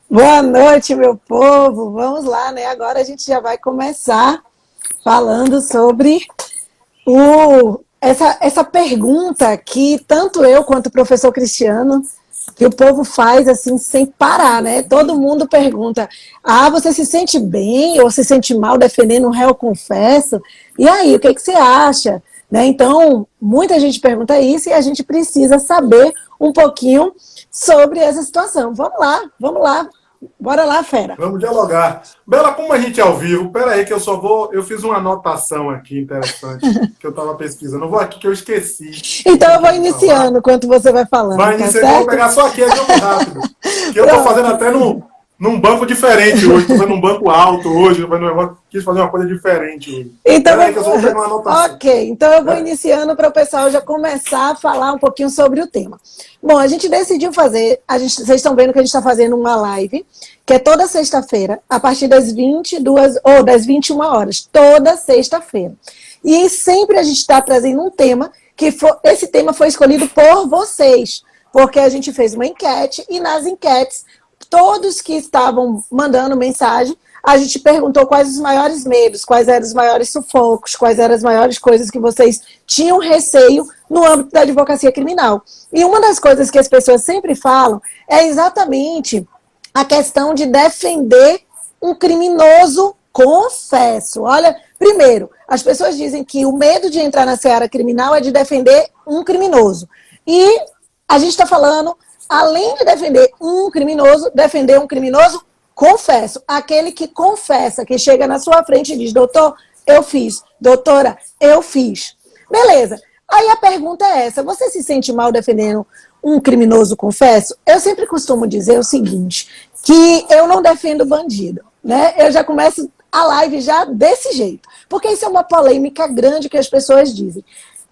Boa noite, meu povo. Vamos lá, né? Agora a gente já vai começar falando sobre essa pergunta que tanto eu quanto o professor Cristiano, que o povo faz assim sem parar, né? Todo mundo pergunta: ah, você se sente bem ou se sente mal defendendo um réu confesso? E aí, o que você acha? Né? Então, muita gente pergunta isso e a gente precisa saber um pouquinho sobre essa situação. Vamos lá. Bora lá, fera. Vamos dialogar. Bela, como a gente é ao vivo, peraí que eu só vou. Eu fiz uma anotação aqui interessante que eu estava pesquisando. Eu vou aqui que eu esqueci o que Então eu eu vou tinha que falar. iniciando enquanto você vai falando, Vai tá iniciar que eu vou certo? pegar só aqui, é jogo rápido. Que eu estou fazendo Pronto. até num banco diferente hoje. Estou fazendo um banco alto hoje. Quis fazer uma coisa diferente hoje. Então, Peraí que eu só vou pegar uma anotação. ok, então eu vou É? iniciando para o pessoal já começar a falar um pouquinho sobre o tema. Bom, a gente decidiu fazer, vocês estão vendo que a gente está fazendo uma live, que é toda sexta-feira, a partir das 22 ou das 21 horas, toda sexta-feira. E sempre a gente está trazendo um tema, esse tema foi escolhido por vocês, porque a gente fez uma enquete, e nas enquetes, todos que estavam mandando mensagem, a gente perguntou quais os maiores medos, quais eram os maiores sufocos, quais eram as maiores coisas que vocês tinham receio no âmbito da advocacia criminal. E uma das coisas que as pessoas sempre falam é exatamente a questão de defender um criminoso confesso. Olha, primeiro, as pessoas dizem que o medo de entrar na seara criminal é de defender um criminoso. E a gente está falando, além de defender um criminoso confesso, aquele que confessa, que chega na sua frente e diz: doutor, eu fiz, doutora, eu fiz. Beleza. Aí a pergunta é essa: você se sente mal defendendo um criminoso confesso? Eu sempre costumo dizer o seguinte, que eu não defendo bandido, né? Eu já começo a live já desse jeito, porque isso é uma polêmica grande que as pessoas dizem.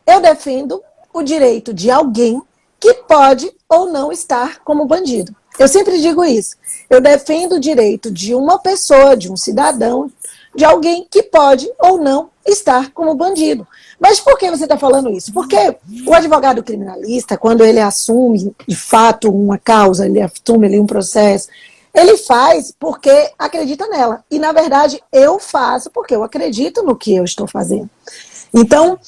Eu defendo o direito de alguém que pode ou não estar como bandido. Eu sempre digo isso. Eu defendo o direito de uma pessoa, de um cidadão, de alguém que pode ou não estar como bandido. Mas por que você está falando isso? Porque o advogado criminalista, quando ele assume de fato uma causa, ele assume ali um processo, ele faz porque acredita nela. E, na verdade, eu faço porque eu acredito no que eu estou fazendo. Então,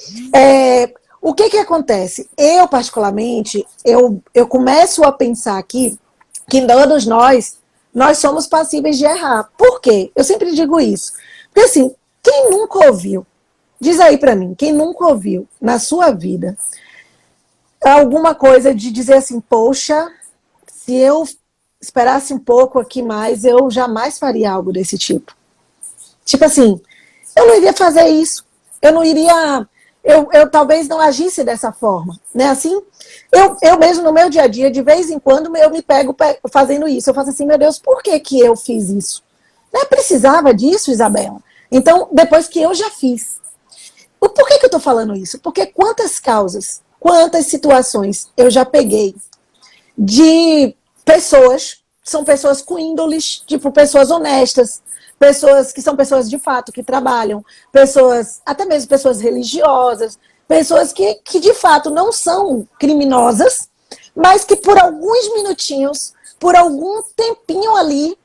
o que acontece? Eu, particularmente, eu começo a pensar aqui que todos nós somos passíveis de errar. Por quê? Eu sempre digo isso. Porque, assim, quem nunca ouviu, diz aí pra mim, quem nunca ouviu na sua vida alguma coisa de dizer assim: poxa, se eu esperasse um pouco aqui mais, eu jamais faria algo desse tipo. Tipo assim, eu não iria fazer isso. Eu não iria. Eu talvez não agisse dessa forma, né? Assim, eu mesmo no meu dia a dia, de vez em quando, eu me pego fazendo isso. Eu faço assim: meu Deus, por que eu fiz isso? Não precisava disso, Isabela. Então, depois que eu já fiz. Por que eu estou falando isso? Porque quantas causas, quantas situações eu já peguei de pessoas, são pessoas com índoles, tipo, pessoas honestas, pessoas que são pessoas de fato, que trabalham, pessoas, até mesmo pessoas religiosas, pessoas que de fato não são criminosas, mas que por alguns minutinhos, por algum tempinho ali,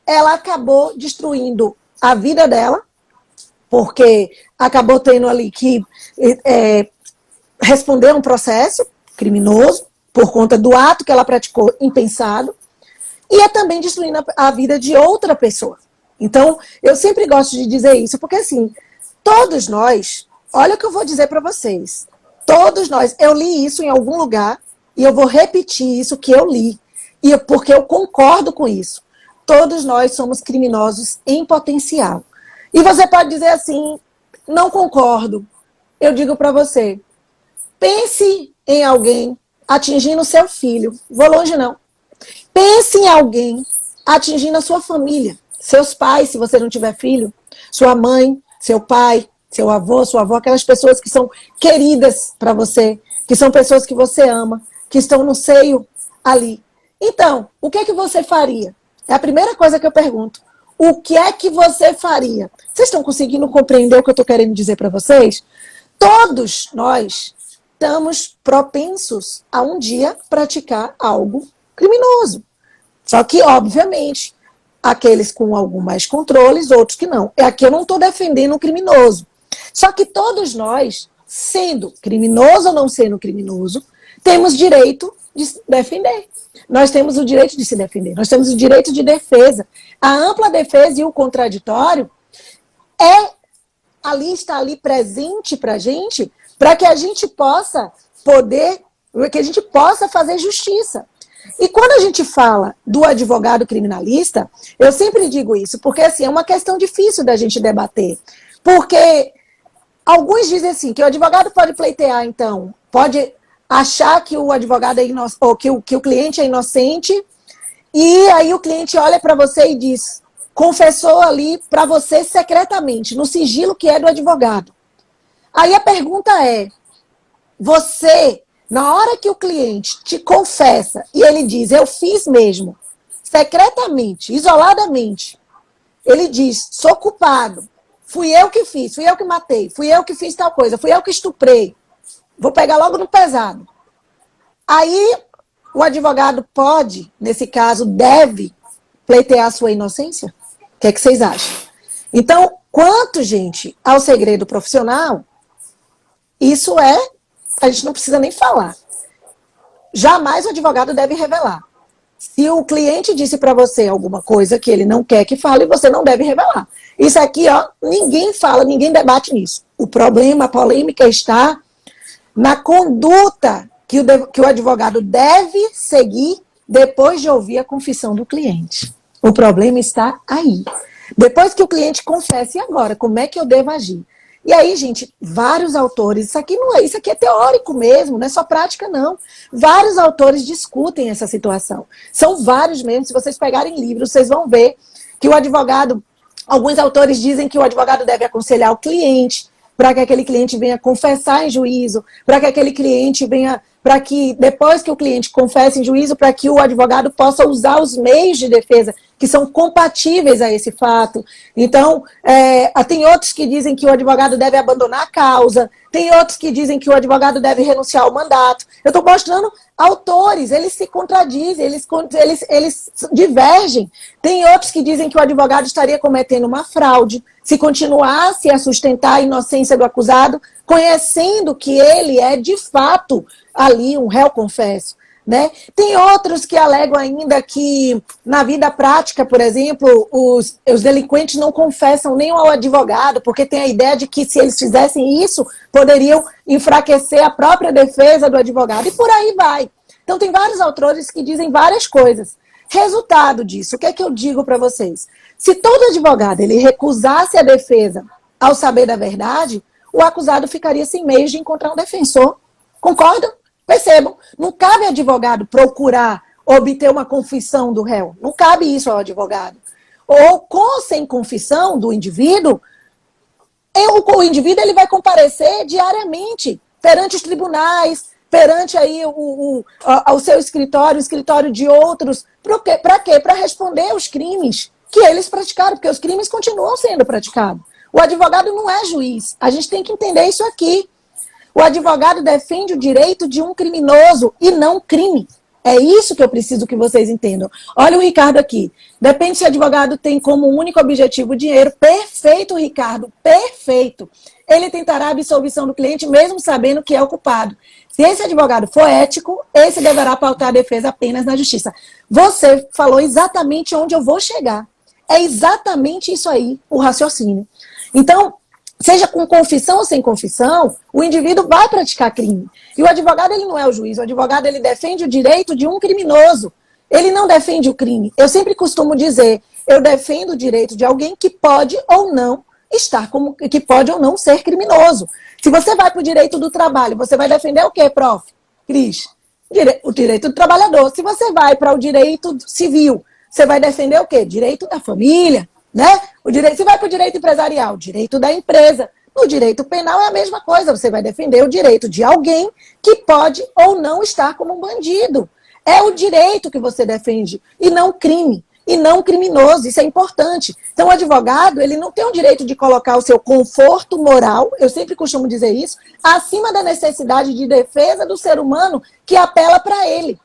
ela acabou destruindo a vida dela, porque acabou tendo ali que responder a um processo criminoso, por conta do ato que ela praticou impensado, e é também destruindo a vida de outra pessoa. Então, eu sempre gosto de dizer isso, porque assim, todos nós, olha o que eu vou dizer para vocês, todos nós, eu li isso em algum lugar, e eu vou repetir isso que eu li, porque eu concordo com isso. Todos nós somos criminosos em potencial. E você pode dizer assim: não concordo. Eu digo para você, pense em alguém atingindo seu filho. Vou longe, não. Pense em alguém atingindo a sua família. Seus pais, se você não tiver filho. Sua mãe, seu pai, seu avô, sua avó. Aquelas pessoas que são queridas para você. Que são pessoas que você ama. Que estão no seio ali. Então, o que você faria? É a primeira coisa que eu pergunto. O que é que você faria? Vocês estão conseguindo compreender o que eu estou querendo dizer para vocês? Todos nós estamos propensos a um dia praticar algo criminoso. Só que, obviamente, aqueles com algum mais controles, outros que não. Aqui eu não estou defendendo o criminoso. Só que todos nós, sendo criminoso ou não sendo criminoso, temos direito de se defender. Nós temos o direito de se defender, nós temos o direito de defesa. A ampla defesa e o contraditório está ali presente para a gente, para que a gente possa fazer justiça. E quando a gente fala do advogado criminalista, eu sempre digo isso, porque assim, é uma questão difícil da gente debater. Porque alguns dizem assim, que o advogado pode pleitear, então, pode achar que o advogado é inocente, ou que o cliente é inocente, e aí o cliente olha para você e diz, confessou ali para você secretamente, no sigilo que é do advogado. Aí a pergunta é, você, na hora que o cliente te confessa e ele diz, eu fiz mesmo, secretamente, isoladamente, ele diz, sou culpado, fui eu que fiz, fui eu que matei, fui eu que fiz tal coisa, fui eu que estuprei, vou pegar logo no pesado. Aí o advogado pode, nesse caso, deve pleitear a sua inocência? O que é que vocês acham? Então, quanto, gente, ao segredo profissional, isso a gente não precisa nem falar. Jamais o advogado deve revelar. Se o cliente disse para você alguma coisa que ele não quer que fale, você não deve revelar. Isso aqui, ó, ninguém fala, ninguém debate nisso. O problema, a polêmica está na conduta que o advogado deve seguir depois de ouvir a confissão do cliente. O problema está aí. Depois que o cliente confessa, e agora? Como é que eu devo agir? E aí, gente, vários autores, isso aqui é teórico mesmo, não é só prática, não. Vários autores discutem essa situação. São vários mesmo, se vocês pegarem livros, vocês vão ver que o advogado, alguns autores dizem que o advogado deve aconselhar o cliente, para que aquele cliente venha confessar em juízo, para que aquele cliente venha, para que depois que o cliente confesse em juízo, para que o advogado possa usar os meios de defesa que são compatíveis a esse fato. Então, tem outros que dizem que o advogado deve abandonar a causa, tem outros que dizem que o advogado deve renunciar ao mandato. Eu estou mostrando autores, eles se contradizem, eles divergem. Tem outros que dizem que o advogado estaria cometendo uma fraude, se continuasse a sustentar a inocência do acusado, conhecendo que ele é, de fato, ali um réu confesso. Né? Tem outros que alegam ainda que, na vida prática, por exemplo, os delinquentes não confessam nem ao advogado, porque tem a ideia de que, se eles fizessem isso, poderiam enfraquecer a própria defesa do advogado, e por aí vai. Então, tem vários autores que dizem várias coisas. Resultado disso, o que é que eu digo para vocês? Se todo advogado ele recusasse a defesa ao saber da verdade, o acusado ficaria sem meios de encontrar um defensor. Concordam? Percebam, não cabe ao advogado procurar obter uma confissão do réu. Não cabe isso ao advogado. Ou, com ou sem confissão do indivíduo, o indivíduo ele vai comparecer diariamente perante os tribunais, perante aí o seu escritório, o escritório de outros. Para quê? Para responder os crimes que eles praticaram, porque os crimes continuam sendo praticados. O advogado não é juiz. A gente tem que entender isso aqui. O advogado defende o direito de um criminoso e não crime. É isso que eu preciso que vocês entendam. Olha o Ricardo aqui. Depende se o advogado tem como único objetivo o dinheiro. Perfeito, Ricardo. Perfeito. Ele tentará a absolvição do cliente mesmo sabendo que é o culpado. Se esse advogado for ético, esse deverá pautar a defesa apenas na justiça. Você falou exatamente onde eu vou chegar. É exatamente isso aí, o raciocínio. Então, seja com confissão ou sem confissão, o indivíduo vai praticar crime. E o advogado, ele não é o juiz. O advogado, ele defende o direito de um criminoso. Ele não defende o crime. Eu sempre costumo dizer, eu defendo o direito de alguém que pode ou não que pode ou não ser criminoso. Se você vai para o direito do trabalho, você vai defender o quê, prof? Cris? O direito do trabalhador. Se você vai para o direito civil, você vai defender o quê? Direito da família, né? Você vai para o direito empresarial, direito da empresa. No direito penal é a mesma coisa, você vai defender o direito de alguém que pode ou não estar como um bandido. É o direito que você defende, e não crime, e não criminoso, isso é importante. Então o advogado, ele não tem o direito de colocar o seu conforto moral, eu sempre costumo dizer isso, acima da necessidade de defesa do ser humano que apela para ele.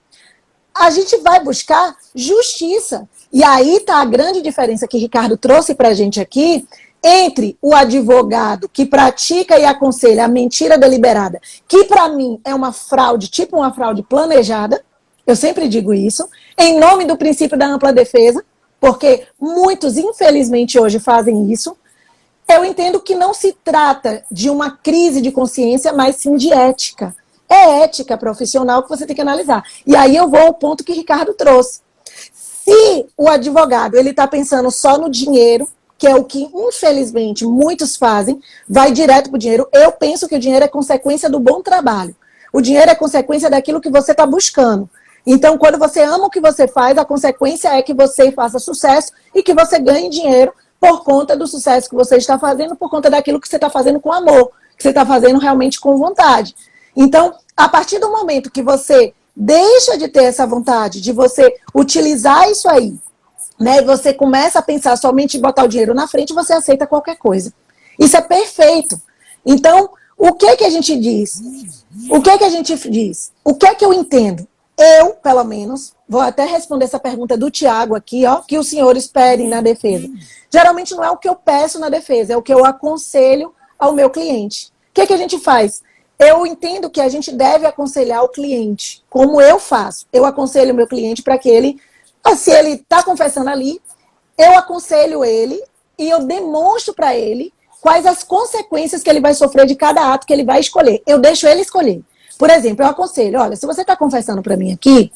a gente vai buscar justiça. E aí está a grande diferença que Ricardo trouxe para a gente aqui entre o advogado que pratica e aconselha a mentira deliberada, que para mim é uma fraude, tipo uma fraude planejada, eu sempre digo isso, em nome do princípio da ampla defesa, porque muitos, infelizmente, hoje fazem isso. Eu entendo que não se trata de uma crise de consciência, mas sim de ética. É ética profissional que você tem que analisar. E aí eu vou ao ponto que Ricardo trouxe. Se o advogado ele está pensando só no dinheiro, que é o que, infelizmente, muitos fazem, vai direto para o dinheiro. Eu penso que o dinheiro é consequência do bom trabalho. O dinheiro é consequência daquilo que você está buscando. Então, quando você ama o que você faz, a consequência é que você faça sucesso e que você ganhe dinheiro por conta do sucesso que você está fazendo, por conta daquilo que você está fazendo com amor, que você está fazendo realmente com vontade. Então, a partir do momento que você deixa de ter essa vontade, de você utilizar isso aí, né, e você começa a pensar somente em botar o dinheiro na frente, você aceita qualquer coisa. Isso é perfeito. Então, o que que a gente diz? O que que a gente diz? O que é que eu entendo? Eu, pelo menos, vou até responder essa pergunta do Tiago aqui, ó, que os senhores pedem na defesa. Geralmente não é o que eu peço na defesa, é o que eu aconselho ao meu cliente. O que que a gente faz? Eu entendo que a gente deve aconselhar o cliente, como eu faço. Eu aconselho o meu cliente para que ele, se ele está confessando ali, eu aconselho ele e eu demonstro para ele quais as consequências que ele vai sofrer de cada ato que ele vai escolher. Eu deixo ele escolher. Por exemplo, eu aconselho, olha, se você está confessando para mim aqui,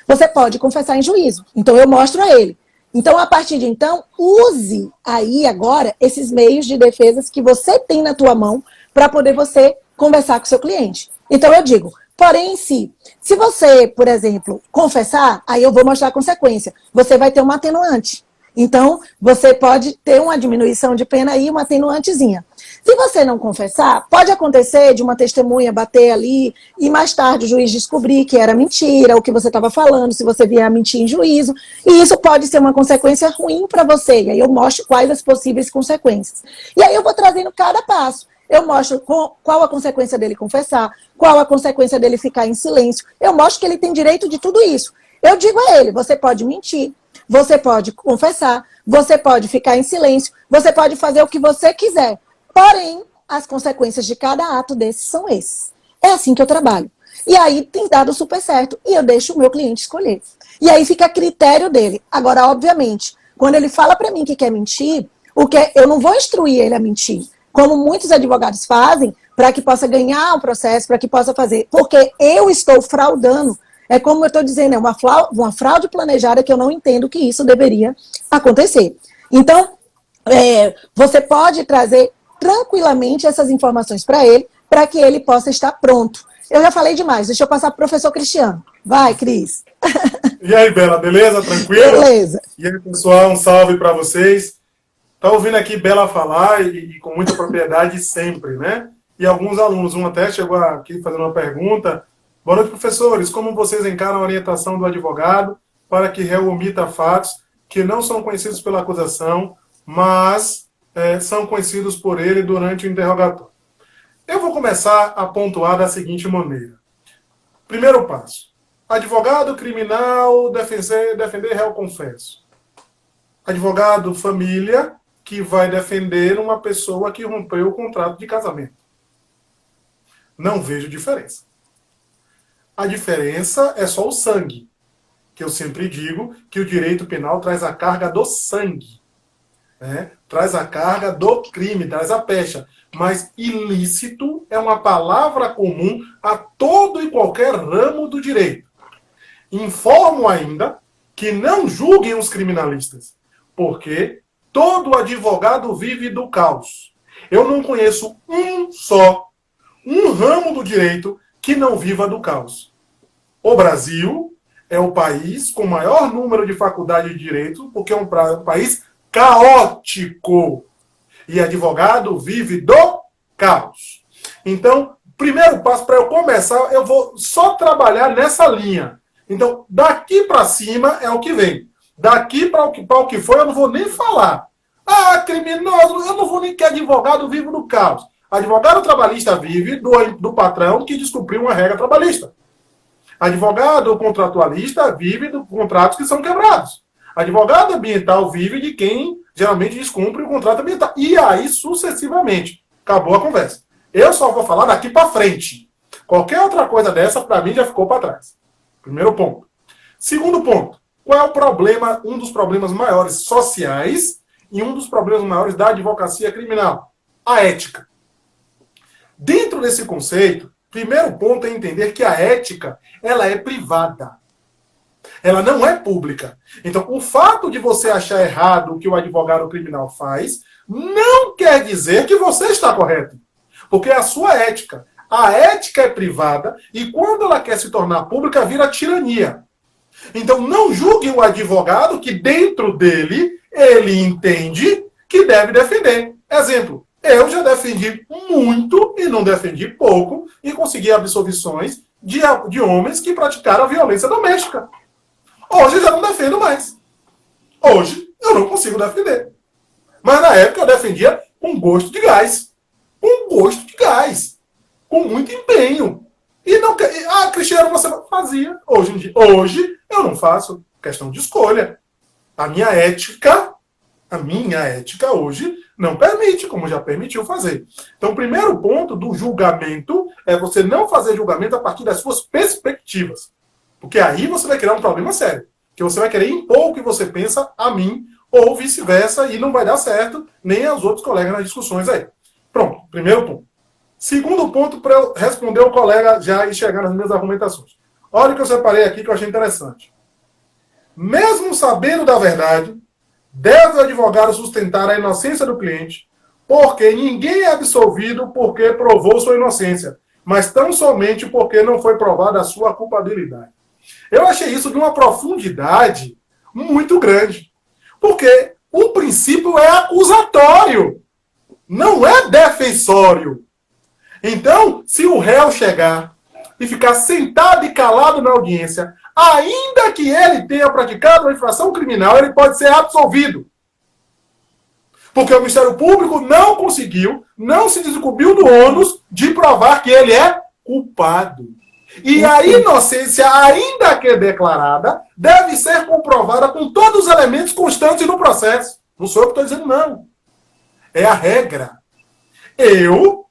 você pode confessar em juízo. Então, eu mostro a ele. Então, a partir de então, use aí agora esses meios de defesa que você tem na tua mão para poder você conversar com o seu cliente. Então, eu digo, porém, se você, por exemplo, confessar, aí eu vou mostrar a consequência. Você vai ter uma atenuante. Então, você pode ter uma diminuição de pena aí, uma atenuantezinha. Se você não confessar, pode acontecer de uma testemunha bater ali e mais tarde o juiz descobrir que era mentira, o que você estava falando, se você vier a mentir em juízo, e isso pode ser uma consequência ruim para você. E aí eu mostro quais as possíveis consequências. E aí eu vou trazendo cada passo. Eu mostro qual a consequência dele confessar, qual a consequência dele ficar em silêncio. Eu mostro que ele tem direito de tudo isso. Eu digo a ele, você pode mentir, você pode confessar, você pode ficar em silêncio, você pode fazer o que você quiser. Porém, as consequências de cada ato desses são esses. É assim que eu trabalho. E aí tem dado super certo. E eu deixo o meu cliente escolher. E aí fica a critério dele. Agora, obviamente, quando ele fala para mim que quer mentir, eu não vou instruir ele a mentir. Como muitos advogados fazem, para que possa ganhar um processo, para que possa fazer. Porque eu estou fraudando. É como eu estou dizendo, é uma fraude planejada que eu não entendo que isso deveria acontecer. Então, você pode trazer tranquilamente essas informações para ele, para que ele possa estar pronto. Eu já falei demais, deixa eu passar para o professor Cristiano. Vai, Cris. E aí, Bela, beleza? Tranquilo? Beleza. E aí, pessoal, um salve para vocês. Tá ouvindo aqui Bela falar e com muita propriedade sempre, né? E alguns alunos, um até chegou aqui fazendo uma pergunta. Boa noite, professores. Como vocês encaram a orientação do advogado para que réu omita fatos que não são conhecidos pela acusação, mas são conhecidos por ele durante o interrogatório? Eu vou começar a pontuar da seguinte maneira. Primeiro passo. Advogado criminal defender réu confesso. Advogado família que vai defender uma pessoa que rompeu o contrato de casamento. Não vejo diferença. A diferença é só o sangue. Que eu sempre digo que o direito penal traz a carga do sangue. Traz a carga do crime, traz a pecha. Mas ilícito é uma palavra comum a todo e qualquer ramo do direito. Informo ainda que não julguem os criminalistas, porque todo advogado vive do caos. Eu não conheço um ramo do direito que não viva do caos. O Brasil é o país com maior número de faculdades de direito, porque é um país caótico. E advogado vive do caos. Então, primeiro passo para eu começar, eu vou só trabalhar nessa linha. Então, daqui para cima é o que vem. Daqui para o que foi, eu não vou nem falar. Ah, criminoso, eu não vou nem que advogado vive do caos. Advogado trabalhista vive do patrão que descumpriu uma regra trabalhista. Advogado contratualista vive de contratos que são quebrados. Advogado ambiental vive de quem geralmente descumpre o contrato ambiental. E aí, sucessivamente. Acabou a conversa. Eu só vou falar daqui para frente. Qualquer outra coisa dessa, para mim, já ficou para trás. Primeiro ponto. Segundo ponto. Qual é o problema, um dos problemas maiores sociais e um dos problemas maiores da advocacia criminal? A ética. Dentro desse conceito, primeiro ponto é entender que a ética, ela é privada. Ela não é pública. Então, o fato de você achar errado o que o advogado criminal faz, não quer dizer que você está correto. Porque é a sua ética. A ética é privada e quando ela quer se tornar pública, vira tirania. Então, não julgue o advogado que dentro dele, ele entende que deve defender. Exemplo, eu já defendi muito e não defendi pouco e consegui absolvições de homens que praticaram a violência doméstica. Hoje eu já não defendo mais. Hoje eu não consigo defender. Mas na época eu defendia com gosto de gás. Com gosto de gás. Com muito empenho. E não... Cristiano, você fazia. Hoje eu não faço. Questão de escolha. A minha ética hoje não permite, como já permitiu fazer. Então, o primeiro ponto do julgamento é você não fazer julgamento a partir das suas perspectivas. Porque aí você vai criar um problema sério. Que você vai querer impor o que você pensa a mim, ou vice-versa, e não vai dar certo, nem aos outros colegas nas discussões aí. Pronto, primeiro ponto. Segundo ponto, para eu responder o colega já e chegar nas minhas argumentações. Olha o que eu separei aqui que eu achei interessante. Mesmo sabendo da verdade, deve o advogado sustentar a inocência do cliente, porque ninguém é absolvido porque provou sua inocência, mas tão somente porque não foi provada a sua culpabilidade. Eu achei isso de uma profundidade muito grande. Porque o princípio é acusatório, não é defensório. Então, se o réu chegar e ficar sentado e calado na audiência, ainda que ele tenha praticado uma infração criminal, ele pode ser absolvido. Porque o Ministério Público não conseguiu, não se descobriu do ônus de provar que ele é culpado. E a inocência, ainda que declarada, deve ser comprovada com todos os elementos constantes no processo. Não sou eu que estou dizendo, não. É a regra. Eu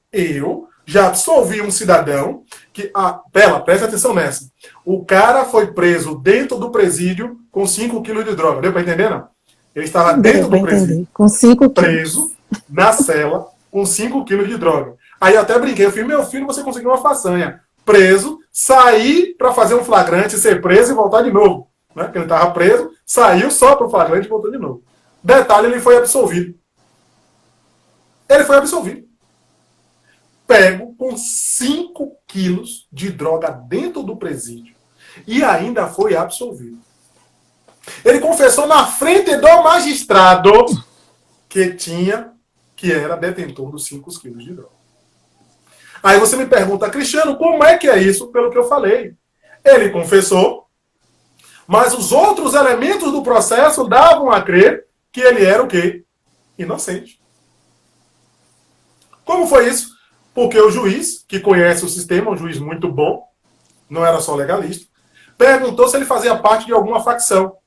já absolvi um cidadão que... Bela, presta atenção nessa. O cara foi preso dentro do presídio com 5 quilos de droga. Deu para entender, não? Ele estava dentro do presídio, com 5 quilos. Preso na cela com 5 quilos de droga. Aí eu até brinquei. Eu falei, meu filho, você conseguiu uma façanha. Preso, sair para fazer um flagrante, ser preso e voltar de novo. Né? Porque ele estava preso, saiu só para o flagrante e voltou de novo. Detalhe, ele foi absolvido. Ele foi absolvido. Pego com 5 quilos de droga dentro do presídio. E ainda foi absolvido. Ele confessou na frente do magistrado que era detentor dos 5 quilos de droga. Aí você me pergunta, Cristiano, como é que é isso? Pelo que eu falei. Ele confessou, mas os outros elementos do processo davam a crer que ele era o quê? Inocente. Como foi isso? Porque o juiz, que conhece o sistema, um juiz muito bom, não era só legalista, perguntou se ele fazia parte de alguma facção.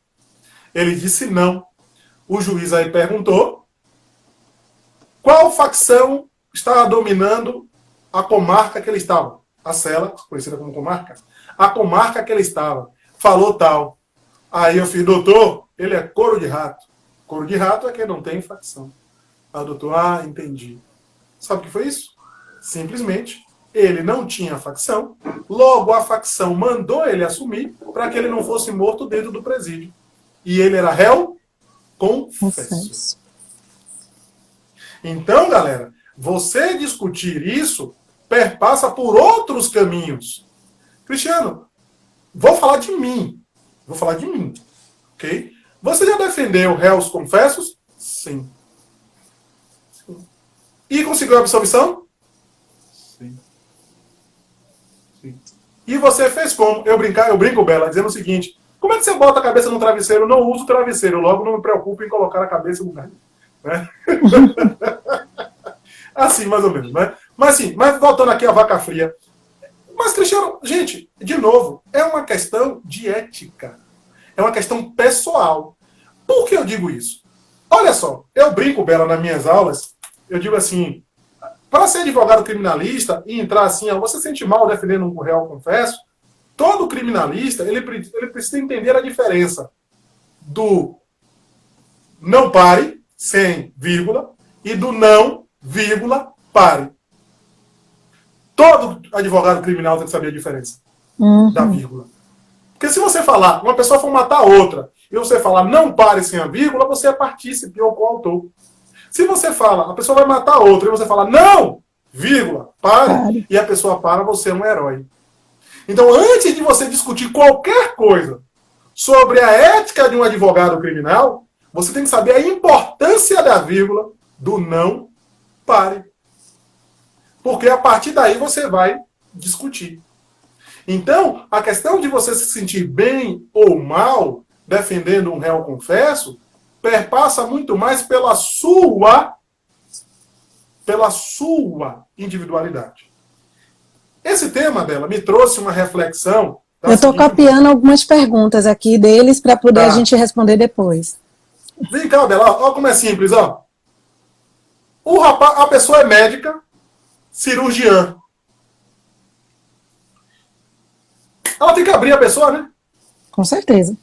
Ele disse não. O juiz aí perguntou qual facção estava dominando a comarca que ele estava. A cela, conhecida como comarca. A comarca que ele estava. Falou tal. Aí eu fiz, doutor, ele é couro de rato. Couro de rato é quem não tem facção. Aí o doutor, entendi. Sabe o que foi isso? Simplesmente, ele não tinha facção. Logo, a facção mandou ele assumir para que ele não fosse morto dentro do presídio. E ele era réu confesso. Então, galera, você discutir isso perpassa por outros caminhos. Cristiano, vou falar de mim. Ok? Você já defendeu réus confessos? Sim. E conseguiu a absolvição? Sim. E você fez como? Eu brinco, Bela, dizendo o seguinte: como é que você bota a cabeça no travesseiro? Não uso travesseiro, logo não me preocupo em colocar a cabeça no lugar. Né? Assim, mais ou menos, né? Mas voltando aqui à vaca fria. Mas, Cristiano, gente, de novo, é uma questão de ética. É uma questão pessoal. Por que eu digo isso? Olha só, eu brinco, Bela, nas minhas aulas, eu digo assim, para ser advogado criminalista e entrar assim, ó, você se sente mal defendendo um réu confesso, todo criminalista, ele precisa entender a diferença do não pare, sem vírgula, e do não, vírgula, pare. Todo advogado criminal tem que saber a diferença da vírgula. Porque se você falar, uma pessoa for matar outra, e você falar não pare sem a vírgula, você é partícipe ou coautor. Se você fala, a pessoa vai matar outra, e você fala não, vírgula, pare, e a pessoa para, você é um herói. Então, antes de você discutir qualquer coisa sobre a ética de um advogado criminal, você tem que saber a importância da vírgula do não pare. Porque a partir daí você vai discutir. Então, a questão de você se sentir bem ou mal defendendo um réu confesso perpassa muito mais pela sua individualidade. Esse tema dela me trouxe uma reflexão. Eu estou copiando algumas perguntas aqui deles para poder a gente responder depois. Vem cá, Bela, ó como é simples, ó. A pessoa é médica, cirurgiã. Ela tem que abrir a pessoa, né? Com certeza.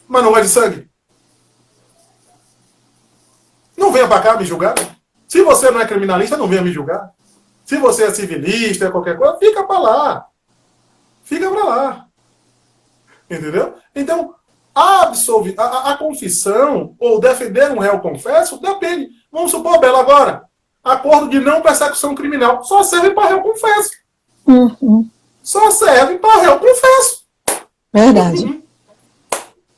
Mas não é de sangue. Não venha para cá me julgar. Né? Se você não é criminalista, não venha me julgar. Se você é civilista, é qualquer coisa, fica para lá. Fica para lá. Entendeu? Então, a confissão ou defender um réu confesso depende. Vamos supor, Bela, agora, acordo de não persecução criminal só serve para réu confesso. Só serve para réu confesso. Verdade.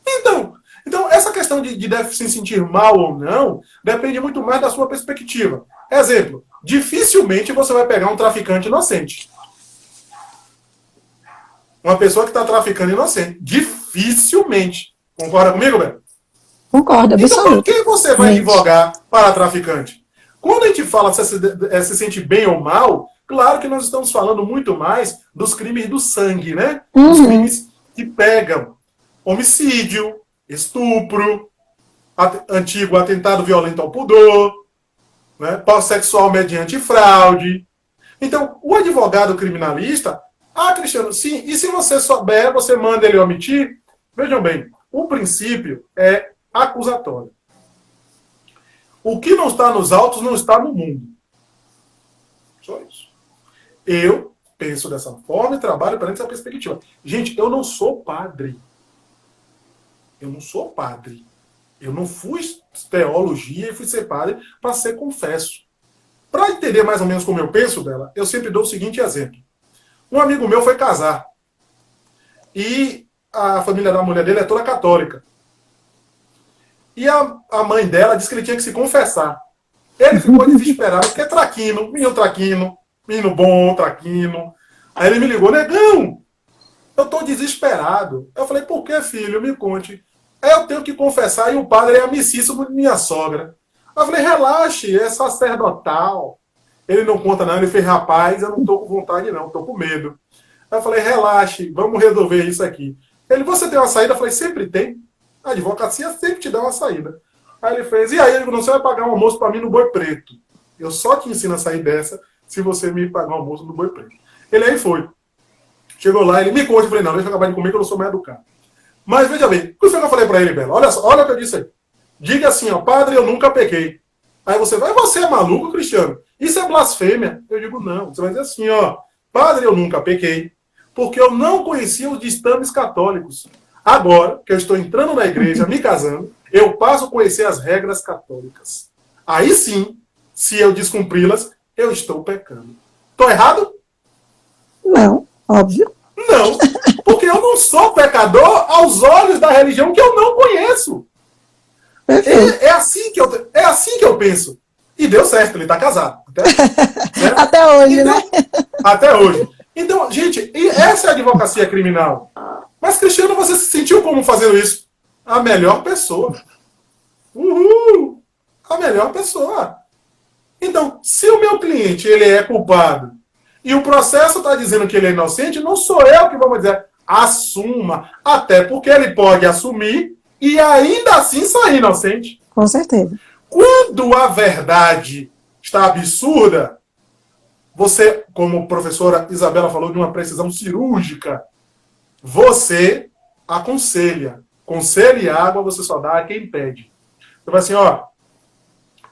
Então, essa questão de se sentir mal ou não depende muito mais da sua perspectiva. Exemplo, dificilmente você vai pegar um traficante inocente. Uma pessoa que está traficando inocente. Dificilmente. Concorda comigo, Beto? Concordo, absoluto. Então, por que você vai advogar para traficante? Quando a gente fala se sente bem ou mal, claro que nós estamos falando muito mais dos crimes do sangue, né? Os crimes que pegam homicídio, estupro, antigo atentado violento ao pudor, né? Pansexual mediante fraude. Então, o advogado criminalista, Cristiano, sim, e se você souber, você manda ele omitir? Vejam bem, o princípio é acusatório. O que não está nos autos não está no mundo. Só isso. Eu penso dessa forma e trabalho perante essa perspectiva. Gente, eu não sou padre. Eu não sou padre. Eu não fui teologia e fui ser padre para ser confesso. Para entender mais ou menos como eu penso dela, eu sempre dou o seguinte exemplo. Um amigo meu foi casar. E a família da mulher dele é toda católica. E a mãe dela disse que ele tinha que se confessar. Ele ficou desesperado, porque é traquino, menino bom, traquino. Aí ele me ligou, negão, eu tô desesperado. Eu falei, por que, filho? Me conte. Eu tenho que confessar e o padre é amicíssimo de minha sogra. Eu falei, relaxe, é sacerdotal. Ele não conta não, ele fez, rapaz, eu não tô com vontade não, tô com medo. Eu falei, relaxe, vamos resolver isso aqui. Ele, você tem uma saída? Eu falei, sempre tem. A advocacia sempre te dá uma saída. Aí ele fez, e aí, ele falou, você vai pagar um almoço para mim no Boi Preto. Eu só te ensino a sair dessa se você me pagar um almoço no Boi Preto. Ele aí foi. Chegou lá, ele me conta, eu falei, não, deixa eu acabar de comer que eu não sou mais educado. Mas veja bem, o que foi que eu falei para ele, Bela? Olha só, olha o que eu disse aí. Diga assim, ó, padre, eu nunca pequei. Aí você vai, você é maluco, Cristiano? Isso é blasfêmia. Eu digo, não. Você vai dizer assim, ó, padre, eu nunca pequei, porque eu não conhecia os ditames católicos. Agora, que eu estou entrando na igreja, me casando, eu passo a conhecer as regras católicas. Aí sim, se eu descumpri-las, eu estou pecando. Estou errado? Não, óbvio. Não, porque eu não sou pecador aos olhos da religião que eu não conheço. É assim que eu penso. E deu certo, ele está casado. Até hoje, então, né? Até hoje. Então, gente, e essa é a advocacia criminal. Mas, Cristiano, você se sentiu como fazendo isso? A melhor pessoa. Uhul! A melhor pessoa. Então, se o meu cliente ele é culpado E o processo está dizendo que ele é inocente, não sou eu que vou dizer, assuma. Até porque ele pode assumir e ainda assim sair inocente. Com certeza. Quando a verdade está absurda, você, como a professora Isabela falou, de uma precisão cirúrgica, você aconselha. Conselho e água você só dá a quem pede. Você vai assim, ó,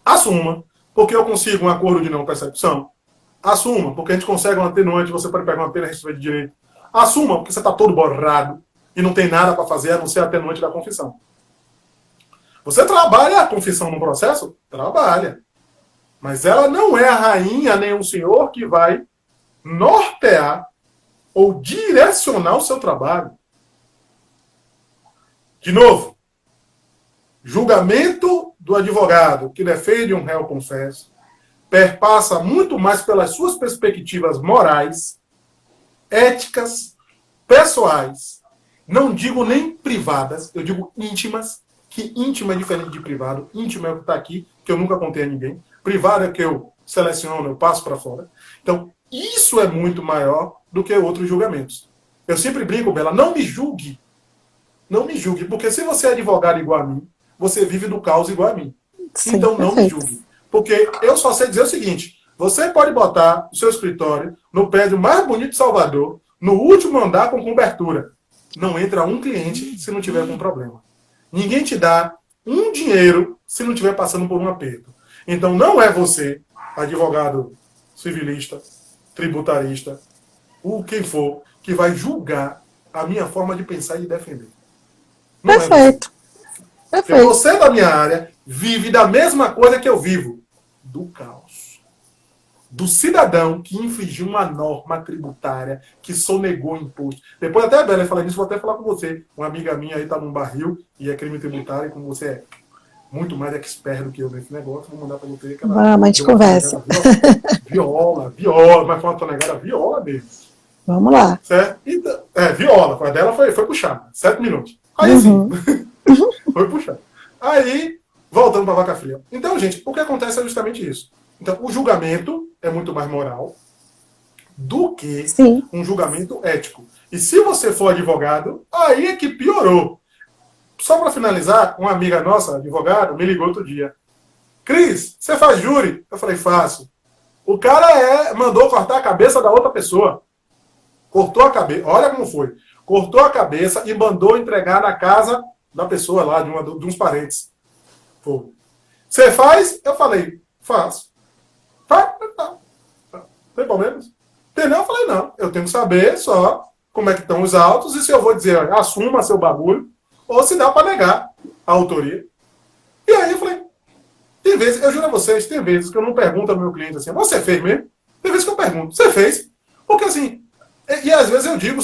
assuma, porque eu consigo um acordo de não percepção. Assuma, porque a gente consegue um atenuante, você pode pegar uma pena e receber de direito. Assuma, porque você está todo borrado e não tem nada para fazer a não ser atenuante da confissão. Você trabalha a confissão no processo? Trabalha. Mas ela não é a rainha nem um senhor que vai nortear ou direcionar o seu trabalho. De novo, julgamento do advogado que defende um réu confesso perpassa muito mais pelas suas perspectivas morais, éticas, pessoais, não digo nem privadas, eu digo íntimas, que íntima é diferente de privado, íntimo é o que está aqui, que eu nunca contei a ninguém, privado é que eu seleciono, eu passo para fora. Então, isso é muito maior do que outros julgamentos. Eu sempre brinco, Bela, não me julgue, porque se você é advogado igual a mim, você vive do caos igual a mim. Sim, então não perfeito. me julgue. Porque eu só sei dizer o seguinte, você pode botar o seu escritório no prédio mais bonito de Salvador, no último andar com cobertura. Não entra um cliente se não tiver com problema. Ninguém te dá um dinheiro se não estiver passando por um aperto. Então não é você, advogado civilista, tributarista, ou quem for, que vai julgar a minha forma de pensar e de defender. Não Perfeito. É porque você da minha área vive da mesma coisa que eu vivo. Do caos. Do cidadão que infringiu uma norma tributária, que sonegou imposto. Depois até a Bela fala nisso, vou até falar com você. Uma amiga minha aí tá num barril e é crime tributário, e como você é muito mais expert do que eu nesse negócio, vou mandar para você. Vamos, a gente conversa. Viola, mas foi uma tonegada viola mesmo. Vamos lá. Certo? Então, viola, a dela foi puxada. 7 minutos. Aí assim, foi puxado. Aí, voltando para a vaca fria. Então, gente, o que acontece é justamente isso. Então, o julgamento é muito mais moral do que um julgamento ético. E se você for advogado, aí é que piorou. Só para finalizar, uma amiga nossa, advogada, me ligou outro dia. Cris, você faz júri? Eu falei, faço. O cara mandou cortar a cabeça da outra pessoa. Cortou a cabeça. Olha como foi. Cortou a cabeça e mandou entregar na casa da pessoa lá, de uns parentes. Pô. Você faz? Eu falei, faço. Faz? Não. Tem problema? Tem não? Eu falei, não. Eu tenho que saber só como é que estão os autos e se eu vou dizer, assuma seu bagulho, ou se dá para negar a autoria. E aí eu falei, tem vezes, eu juro a vocês, tem vezes que eu não pergunto ao meu cliente assim, você fez mesmo? Tem vezes que eu pergunto, você fez? Porque assim, e às vezes eu digo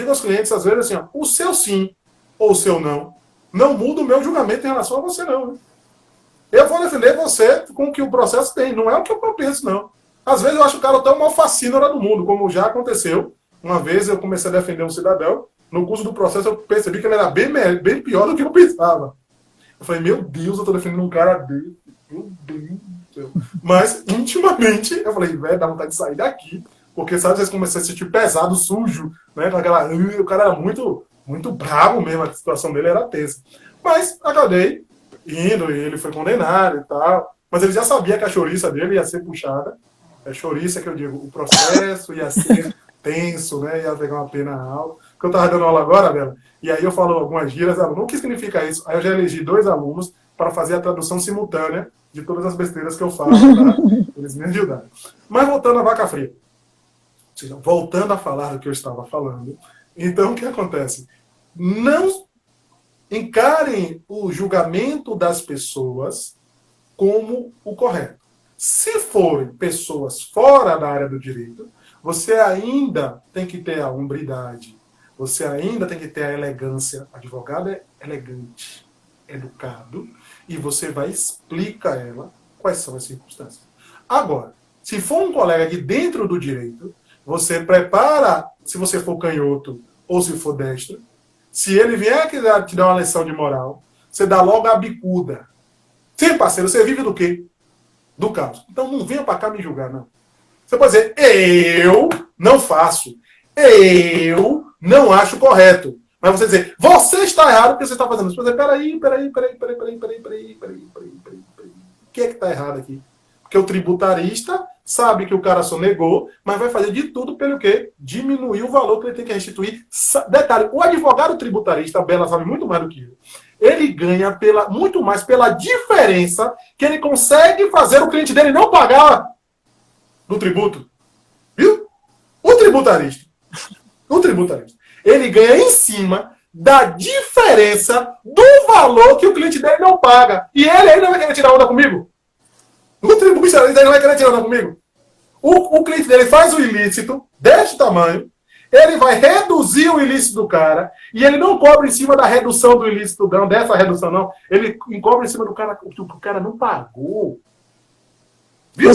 aos clientes, às vezes assim, ó, o seu sim ou o seu não muda o meu julgamento em relação a você, não. Né? Eu vou defender você com o que o processo tem, não é o que eu penso, não. Às vezes eu acho o cara tão malfacínora do mundo, como já aconteceu. Uma vez eu comecei a defender um cidadão, no curso do processo eu percebi que ele era bem pior do que eu pensava. Eu falei, meu Deus, eu tô defendendo um cara dele. Meu Deus do céu. Mas, intimamente, eu falei, velho, dá vontade de sair daqui. Porque, sabe, vocês começam a se sentir pesado, sujo, né? O cara era muito bravo mesmo, a situação dele era tensa. Mas acabei indo, e ele foi condenado e tal. Mas ele já sabia que a chouriça dele ia ser puxada. É chouriça que eu digo, o processo ia ser tenso, né? Ia pegar uma pena alta. Porque eu estava dando aula agora, Bela, e aí eu falo algumas gírias, aluno, o que significa isso? Aí eu já elegi 2 alunos para fazer a tradução simultânea de todas as besteiras que eu falo, tá? Eles me ajudaram. Mas voltando à vaca fria. Voltando a falar do que eu estava falando, então o que acontece? Não encarem o julgamento das pessoas como o correto. Se forem pessoas fora da área do direito, você ainda tem que ter a hombridade, você ainda tem que ter a elegância. Advogado é elegante, educado, e você vai explicar a ela quais são as circunstâncias. Agora, se for um colega de dentro do direito, você prepara, se você for canhoto ou se for destro, se ele vier te dar uma lição de moral, você dá logo a bicuda. Sim, parceiro, você vive do quê? Do caos. Então não venha para cá me julgar, não. Você pode dizer, eu não faço. Eu não acho correto. Mas você dizer, você está errado porque você está fazendo isso. Você dizer, peraí. O que é que está errado aqui? Porque o tributarista sabe que o cara sonegou, mas vai fazer de tudo pelo quê? Diminuir o valor que ele tem que restituir. Detalhe, o advogado tributarista, a Bela sabe muito mais do que eu, ele ganha muito mais pela diferença que ele consegue fazer o cliente dele não pagar no tributo. Viu? O tributarista. Ele ganha em cima da diferença do valor que o cliente dele não paga. E ele ainda vai querer tirar onda comigo? O tributarista ainda vai querer tirar onda comigo? O cliente dele faz o ilícito deste tamanho, ele vai reduzir o ilícito do cara, e ele não cobra em cima da redução do ilícito, não, dessa redução não, ele cobra em cima do cara que o cara não pagou. Viu?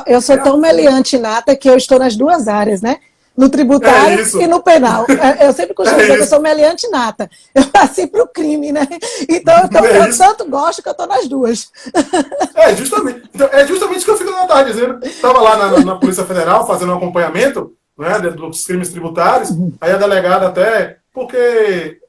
Eu sou tão meliante nata que eu estou nas duas áreas, né? No tributário e no penal. Eu sempre costumo dizer que eu sou meliante nata. Eu passei para o crime, né? Então eu tanto gosto que eu estou nas duas. É justamente isso que eu fico na tarde dizendo. Estava lá na Polícia Federal fazendo um acompanhamento, né, dos crimes tributários, aí a delegada até, porque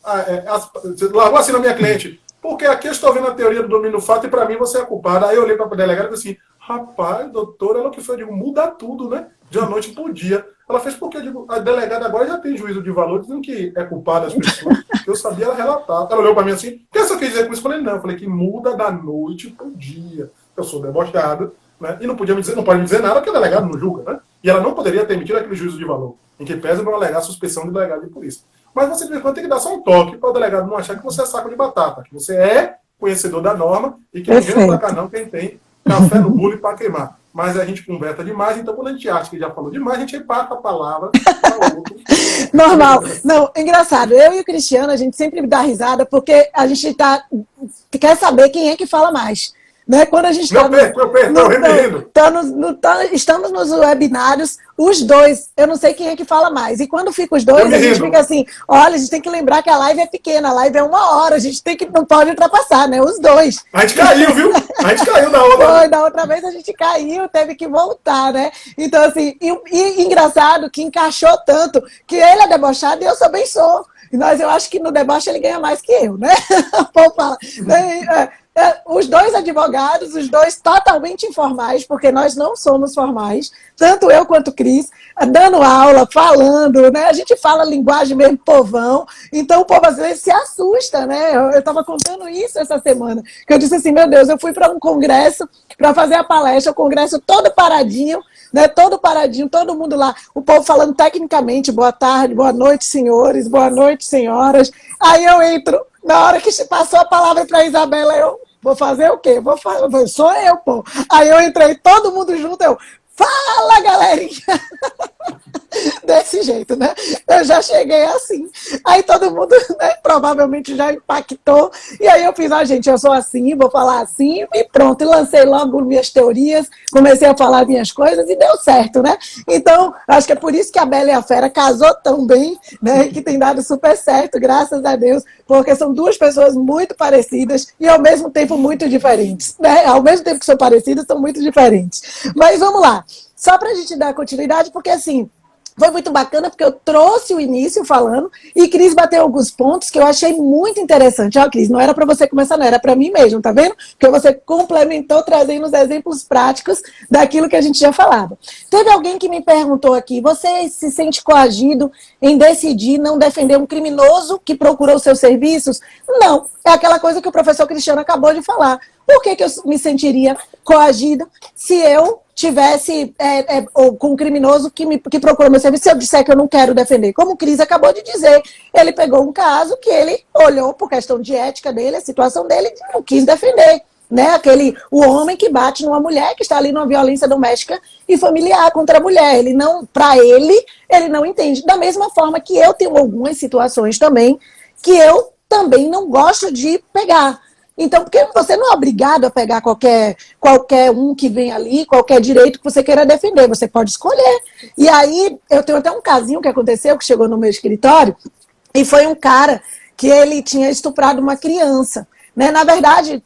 largou assim na minha cliente, porque aqui eu estou vendo a teoria do domínio do fato e para mim você é culpada. Aí eu olhei para a delegada e disse assim, rapaz, doutora, ela que foi, eu digo, muda tudo, né? De uma noite para o dia. Ela fez porque, eu digo, a delegada agora já tem juízo de valor, dizendo que é culpada as pessoas. Eu sabia ela relatar. Ela olhou para mim assim, o que você quer dizer com isso? Eu falei, não. Eu falei que muda da noite para o dia. Eu sou debochado, né? E não pode me dizer nada, porque a delegada não julga, né? E ela não poderia ter emitido aquele juízo de valor, em que pesa não alegar suspeição de delegado de polícia. Mas você, de vez em quando, tem que dar só um toque para o delegado não achar que você é saco de batata, que você é conhecedor da norma e que ninguém vai atacar não quem tem café no bule para queimar. Mas a gente conversa demais, então quando a gente acha que já falou demais, a gente reparte a palavra para o outro. Normal. Não, engraçado. Eu e o Cristiano, a gente sempre dá risada porque a gente quer saber quem é que fala mais. Né? Quando a gente estamos nos webinários, os dois, eu não sei quem é que fala mais. E quando fica os dois, a gente fica assim, olha, a gente tem que lembrar que a live é pequena, a live é 1 hora, a gente não pode ultrapassar, né? Os dois. A gente caiu, viu? A gente caiu na outra. Foi, da outra vez a gente caiu, teve que voltar, né? Então, assim, e engraçado que encaixou tanto que ele é debochado e eu também sou. Mas eu acho que no deboche ele ganha mais que eu, né? O povo fala. Os dois advogados, os dois totalmente informais, porque nós não somos formais, tanto eu quanto o Cris, dando aula, falando, né? A gente fala linguagem mesmo povão, então o povo às vezes se assusta, né? Eu estava contando isso essa semana, que eu disse assim, meu Deus, eu fui para um congresso para fazer a palestra, o congresso todo paradinho, né? Todo paradinho, todo mundo lá, o povo falando tecnicamente, boa tarde, boa noite, senhores, boa noite, senhoras. Aí eu entro, na hora que passou a palavra para a Isabela, eu vou fazer o quê? Sou eu, pô. Aí eu entrei, todo mundo junto, eu, fala, galerinha! Desse jeito, né? Eu já cheguei assim. Aí todo mundo, né, provavelmente já impactou. E aí eu fiz, gente, eu sou assim, vou falar assim, e pronto. E lancei logo minhas teorias, comecei a falar minhas coisas e deu certo, né? Então, acho que é por isso que a Bela e a Fera casou tão bem, né? Que tem dado super certo, graças a Deus, porque são duas pessoas muito parecidas e ao mesmo tempo muito diferentes, né? Ao mesmo tempo que são parecidas, são muito diferentes. Mas vamos lá. Só para a gente dar continuidade, porque assim, foi muito bacana, porque eu trouxe o início falando, e Cris bateu alguns pontos que eu achei muito interessante. Ó, Cris, não era para você começar, não, era para mim mesmo, tá vendo? Porque você complementou trazendo os exemplos práticos daquilo que a gente já falava. Teve alguém que me perguntou aqui, você se sente coagido em decidir não defender um criminoso que procurou seus serviços? Não, é aquela coisa que o professor Cristiano acabou de falar. Por que eu me sentiria coagida se eu tivesse ou com um criminoso que procurou meu serviço, se eu disser que eu não quero defender? Como o Cris acabou de dizer, ele pegou um caso que ele olhou por questão de ética dele, a situação dele, e não quis defender. Né? O homem que bate numa mulher que está ali numa violência doméstica e familiar contra a mulher. Ele não entende. Da mesma forma que eu tenho algumas situações também que eu também não gosto de pegar. Então, porque você não é obrigado a pegar qualquer um que vem ali, qualquer direito que você queira defender, você pode escolher. E aí, eu tenho até um casinho que aconteceu, que chegou no meu escritório, e foi um cara que ele tinha estuprado uma criança. Né? Na verdade,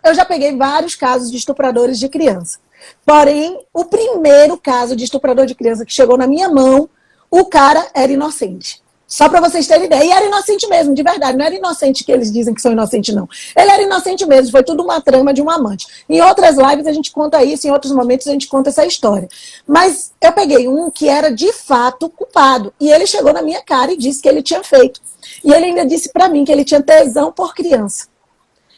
eu já peguei vários casos de estupradores de criança. Porém, o primeiro caso de estuprador de criança que chegou na minha mão, o cara era inocente. Só para vocês terem ideia. E era inocente mesmo, de verdade. Não era inocente que eles dizem que são inocentes, não. Ele era inocente mesmo. Foi tudo uma trama de um amante. Em outras lives a gente conta isso, em outros momentos a gente conta essa história. Mas eu peguei um que era de fato culpado. E ele chegou na minha cara e disse que ele tinha feito. E ele ainda disse para mim que ele tinha tesão por criança.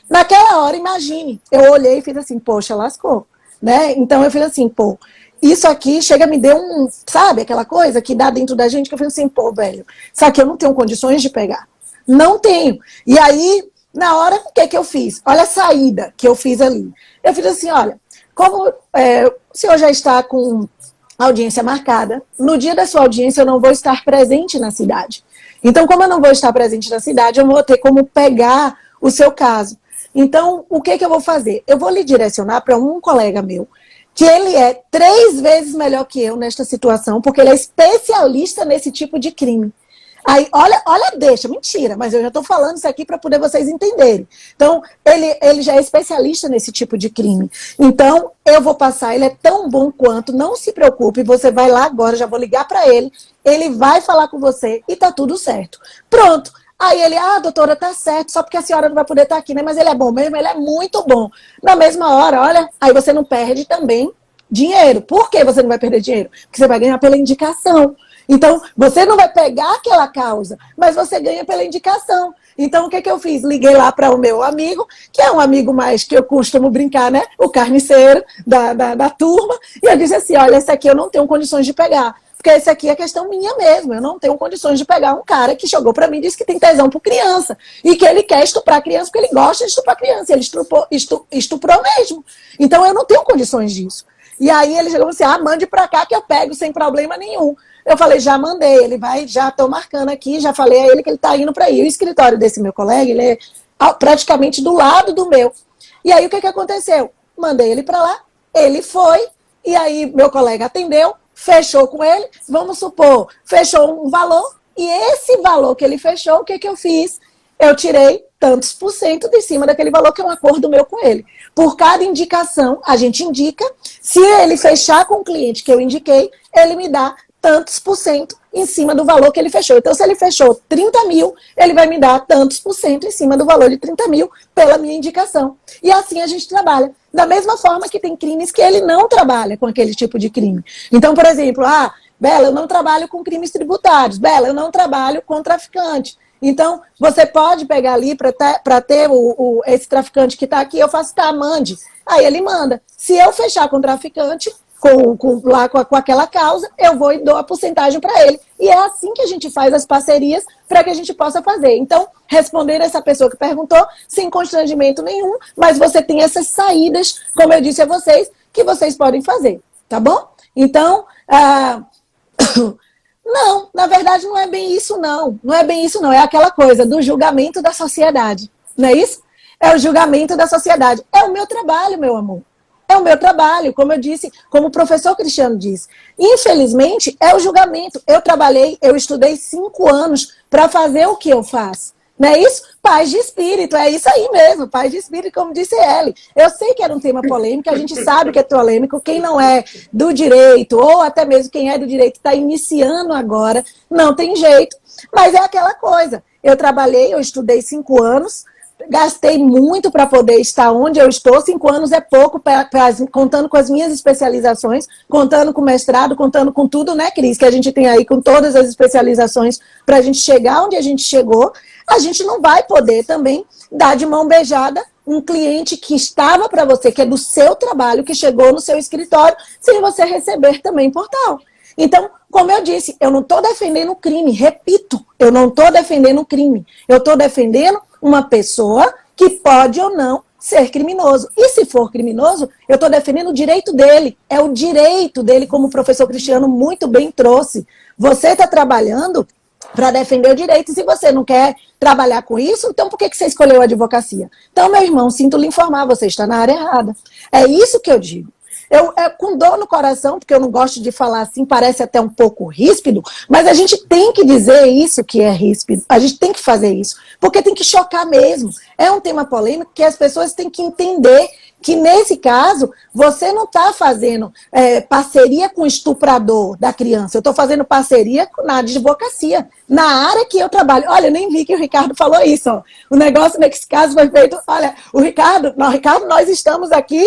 Naquela hora, imagine, eu olhei e fiz assim, poxa, lascou. Né? Então eu fiz assim, pô, isso aqui chega, me deu um, sabe, aquela coisa que dá dentro da gente, que eu fiz assim, pô, velho, isso aqui eu não tenho condições de pegar. Não tenho. E aí, na hora, o que eu fiz? Olha a saída que eu fiz ali. Eu fiz assim, olha, como o senhor já está com audiência marcada, no dia da sua audiência eu não vou estar presente na cidade. Então, como eu não vou estar presente na cidade, eu não vou ter como pegar o seu caso. Então, o que eu vou fazer? Eu vou lhe direcionar para um colega meu, que ele é 3 vezes melhor que eu nesta situação, porque ele é especialista nesse tipo de crime. Aí, olha, deixa, mentira, mas eu já estou falando isso aqui para poder vocês entenderem. Então, ele já é especialista nesse tipo de crime. Então, eu vou passar, ele é tão bom quanto, não se preocupe, você vai lá agora, já vou ligar para ele vai falar com você e tá tudo certo. Pronto. Aí ele, doutora, tá certo, só porque a senhora não vai poder estar aqui, né? Mas ele é bom mesmo, ele é muito bom. Na mesma hora, olha, aí você não perde também dinheiro. Por que você não vai perder dinheiro? Porque você vai ganhar pela indicação. Então, você não vai pegar aquela causa, mas você ganha pela indicação. Então, o que eu fiz? Liguei lá para o meu amigo, que é um amigo mais que eu costumo brincar, né? O carniceiro da turma. E eu disse assim, olha, esse aqui eu não tenho condições de pegar. Porque esse aqui é questão minha mesmo. Eu não tenho condições de pegar um cara que chegou para mim e disse que tem tesão por criança. E que ele quer estuprar criança porque ele gosta de estuprar criança. Ele estuprou mesmo. Então eu não tenho condições disso. E aí ele chegou e disse, mande para cá que eu pego sem problema nenhum. Eu falei, já mandei, ele vai, já estou marcando aqui, já falei a ele que ele está indo para aí. O escritório desse meu colega, ele é praticamente do lado do meu. E aí o que aconteceu? Mandei ele para lá, ele foi, e aí meu colega atendeu, fechou com ele, vamos supor, fechou um valor, e esse valor que ele fechou, o que eu fiz? Eu tirei tantos por cento de cima daquele valor, que é um acordo meu com ele. Por cada indicação, a gente indica, se ele fechar com o cliente que eu indiquei, ele me dá tantos por cento em cima do valor que ele fechou. Então, se ele fechou 30 mil, ele vai me dar tantos por cento em cima do valor de 30 mil pela minha indicação. E assim a gente trabalha. Da mesma forma que tem crimes que ele não trabalha com aquele tipo de crime. Então, por exemplo, Bela, eu não trabalho com crimes tributários. Bela, eu não trabalho com traficante. Então, você pode pegar ali para ter esse traficante que está aqui, eu faço, mande. Aí ele manda. Se eu fechar com o traficante, com aquela causa, eu vou e dou a porcentagem para ele. E é assim que a gente faz as parcerias para que a gente possa fazer. Então, responder essa pessoa que perguntou, sem constrangimento nenhum, mas você tem essas saídas, como eu disse a vocês, que vocês podem fazer, tá bom? Então, não, na verdade não é bem isso não. Não é bem isso não, é aquela coisa do julgamento da sociedade, não é isso? É o julgamento da sociedade. É o meu trabalho, meu amor. É o meu trabalho, como eu disse, como o professor Cristiano disse. Infelizmente, é o julgamento. Eu estudei 5 anos para fazer o que eu faço. Não é isso? Paz de espírito, é isso aí mesmo, paz de espírito, como disse ele. Eu sei que era um tema polêmico, a gente sabe que é polêmico, quem não é do direito, ou até mesmo quem é do direito está iniciando agora, não tem jeito. Mas é aquela coisa, eu estudei 5 anos, gastei muito para poder estar onde eu estou. 5 anos é pouco, contando com as minhas especializações, contando com o mestrado, contando com tudo, né, Cris, que a gente tem aí com todas as especializações para a gente chegar onde a gente chegou. A gente não vai poder também dar de mão beijada um cliente que estava para você, que é do seu trabalho, que chegou no seu escritório, sem você receber também por tal. Então, como eu disse, eu não estou defendendo o crime, repito, eu não estou defendendo o crime, eu estou defendendo uma pessoa que pode ou não ser criminoso. E se for criminoso, eu estou defendendo o direito dele, é o direito dele, como o professor Cristiano muito bem trouxe. Você está trabalhando para defender o direito, e se você não quer trabalhar com isso, então por que você escolheu a advocacia? Então, meu irmão, sinto lhe informar, você está na área errada. É isso que eu digo. Com dor no coração, porque eu não gosto de falar assim, parece até um pouco ríspido, mas a gente tem que dizer isso que é ríspido, a gente tem que fazer isso, porque tem que chocar mesmo. É um tema polêmico que as pessoas têm que entender que nesse caso, você não está fazendo parceria com o estuprador da criança, eu estou fazendo parceria na advocacia, na área que eu trabalho. Olha, eu nem vi que o Ricardo falou isso. Ó. O negócio nesse caso foi feito... Olha, Ricardo, nós estamos aqui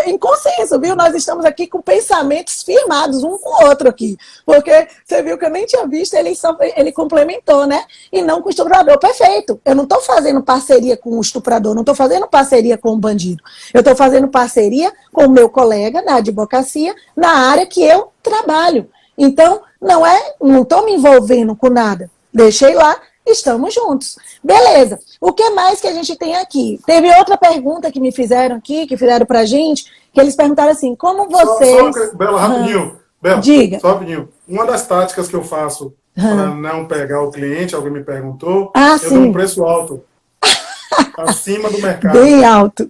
em consenso, viu? Nós estamos aqui com pensamentos firmados um com o outro aqui. Porque você viu que eu nem tinha visto, ele complementou, né? E não com o estuprador. Perfeito. Eu não estou fazendo parceria com o estuprador, não estou fazendo parceria com o bandido. Eu estou fazendo parceria com o meu colega na advocacia, na área que eu trabalho. Então, não estou me envolvendo com nada. Deixei lá, estamos juntos. Beleza. O que mais que a gente tem aqui? Teve outra pergunta que me fizeram aqui, que fizeram pra gente, que eles perguntaram assim, como vocês... Bela, rapidinho. Bela, diga. Só rapidinho. Uma das táticas que eu faço para não pegar o cliente, alguém me perguntou, eu sim. dou um preço alto. Acima do mercado. Bem alto.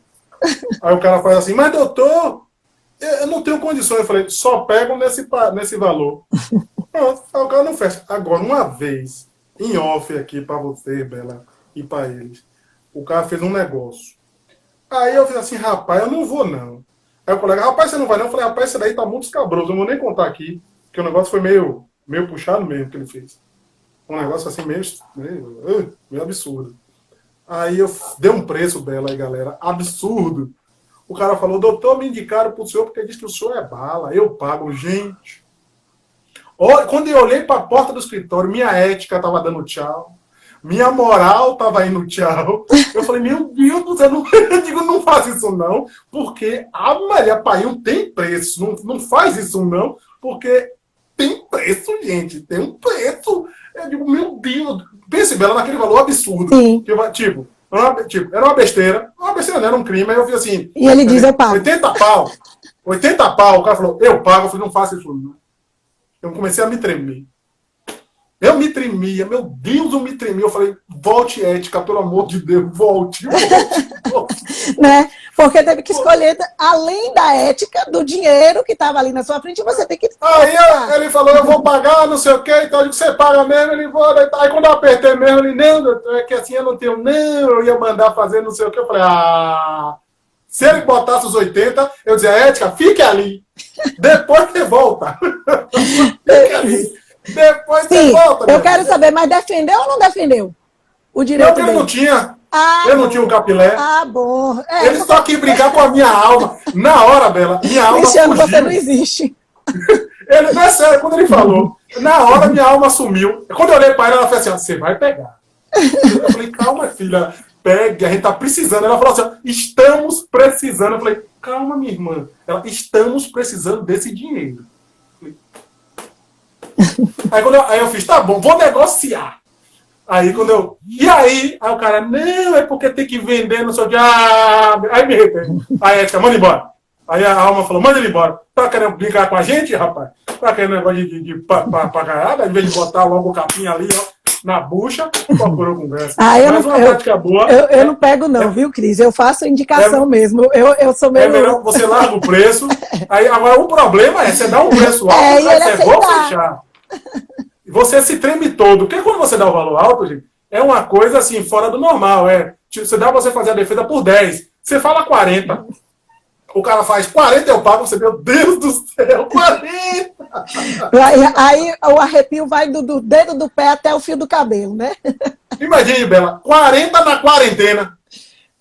Aí o cara faz assim, mas doutor, eu não tenho condições. Eu falei, só pego nesse valor. Pronto, aí o cara não fecha. Agora, uma vez, em off aqui para você, Bela, e para eles, o cara fez um negócio. Aí eu fiz assim, rapaz, eu não vou não. Aí o colega, rapaz, você não vai não? Eu falei, rapaz, isso daí tá muito escabroso, eu não vou nem contar aqui, porque o negócio foi meio puxado mesmo que ele fez. Um negócio assim meio absurdo. Aí eu dei um preço dela aí, galera, absurdo. O cara falou, doutor, me indicaram pro senhor porque diz que o senhor é bala, eu pago, gente. Quando eu olhei para a porta do escritório, minha ética estava dando tchau, minha moral estava indo tchau. Eu falei, meu Deus do céu, eu digo, não faz isso não, porque a Maria Paião tem preço, não faz isso não, porque tem preço, gente, tem um preço. Eu digo, meu Deus, pense, Bela, naquele valor absurdo. Sim. Era uma besteira não era um crime, aí eu fiz assim... E ele diz, eu pago. 80 pau, o cara falou, eu pago, eu falei, não faça isso não. Eu comecei a me tremer. Eu me tremia, meu Deus, eu me tremia. Eu falei, volte, ética, pelo amor de Deus, volte. Né? Porque teve que escolher, além da ética, do dinheiro que estava ali na sua frente, você tem que... Aí ele falou, eu vou pagar, não sei o quê, então eu digo, você paga mesmo, ele vai... Aí quando eu apertei mesmo, ele, não, doutor, é que assim eu não tenho, não, eu ia mandar fazer não sei o quê. Eu falei, se ele botasse os 80, eu dizia, ética, fique ali. Depois você volta. Fique ali. Depois você volta. Eu quero saber, mas defendeu ou não defendeu? O direito dele? Eu não tinha. Eu não tinha um capilé. Bom. Eles estão aqui brigar com a minha alma. Na hora, Bela, minha alma Cristiano, fugiu. você não existe. Não é sério, quando ele falou, na hora minha alma sumiu. Quando eu olhei para ela falou assim, você vai pegar. Eu falei, calma, filha, pegue, a gente tá precisando. Ela falou assim, estamos precisando. Eu falei, calma, minha irmã. Ela, estamos precisando desse dinheiro. Aí eu fiz, tá bom, vou negociar. Aí quando eu... E aí o cara, não, é porque tem que vender, não sei o que. Aí me arrependo. Aí a manda embora. Aí a alma falou, manda ele embora. Tá querendo brincar com a gente, rapaz? Tá querendo negócio de papagaiada? Em vez de botar logo o capim ali, ó, na bucha, procurou conversa. Mas uma prática boa... Eu não pego não, viu, Cris? Eu faço indicação mesmo. Eu sou meio... É melhor você larga o preço. Aí, agora o problema é, você dá um preço alto, e ele você vou fechar. Você se treme todo. Porque quando você dá o valor alto, gente, é uma coisa assim, fora do normal. Você dá pra você fazer a defesa por 10. Você fala 40. O cara faz 40, eu pago. Você, meu Deus do céu, 40! Aí o arrepio vai do dedo do pé até o fio do cabelo, né? Imagine, Bela, 40 na quarentena.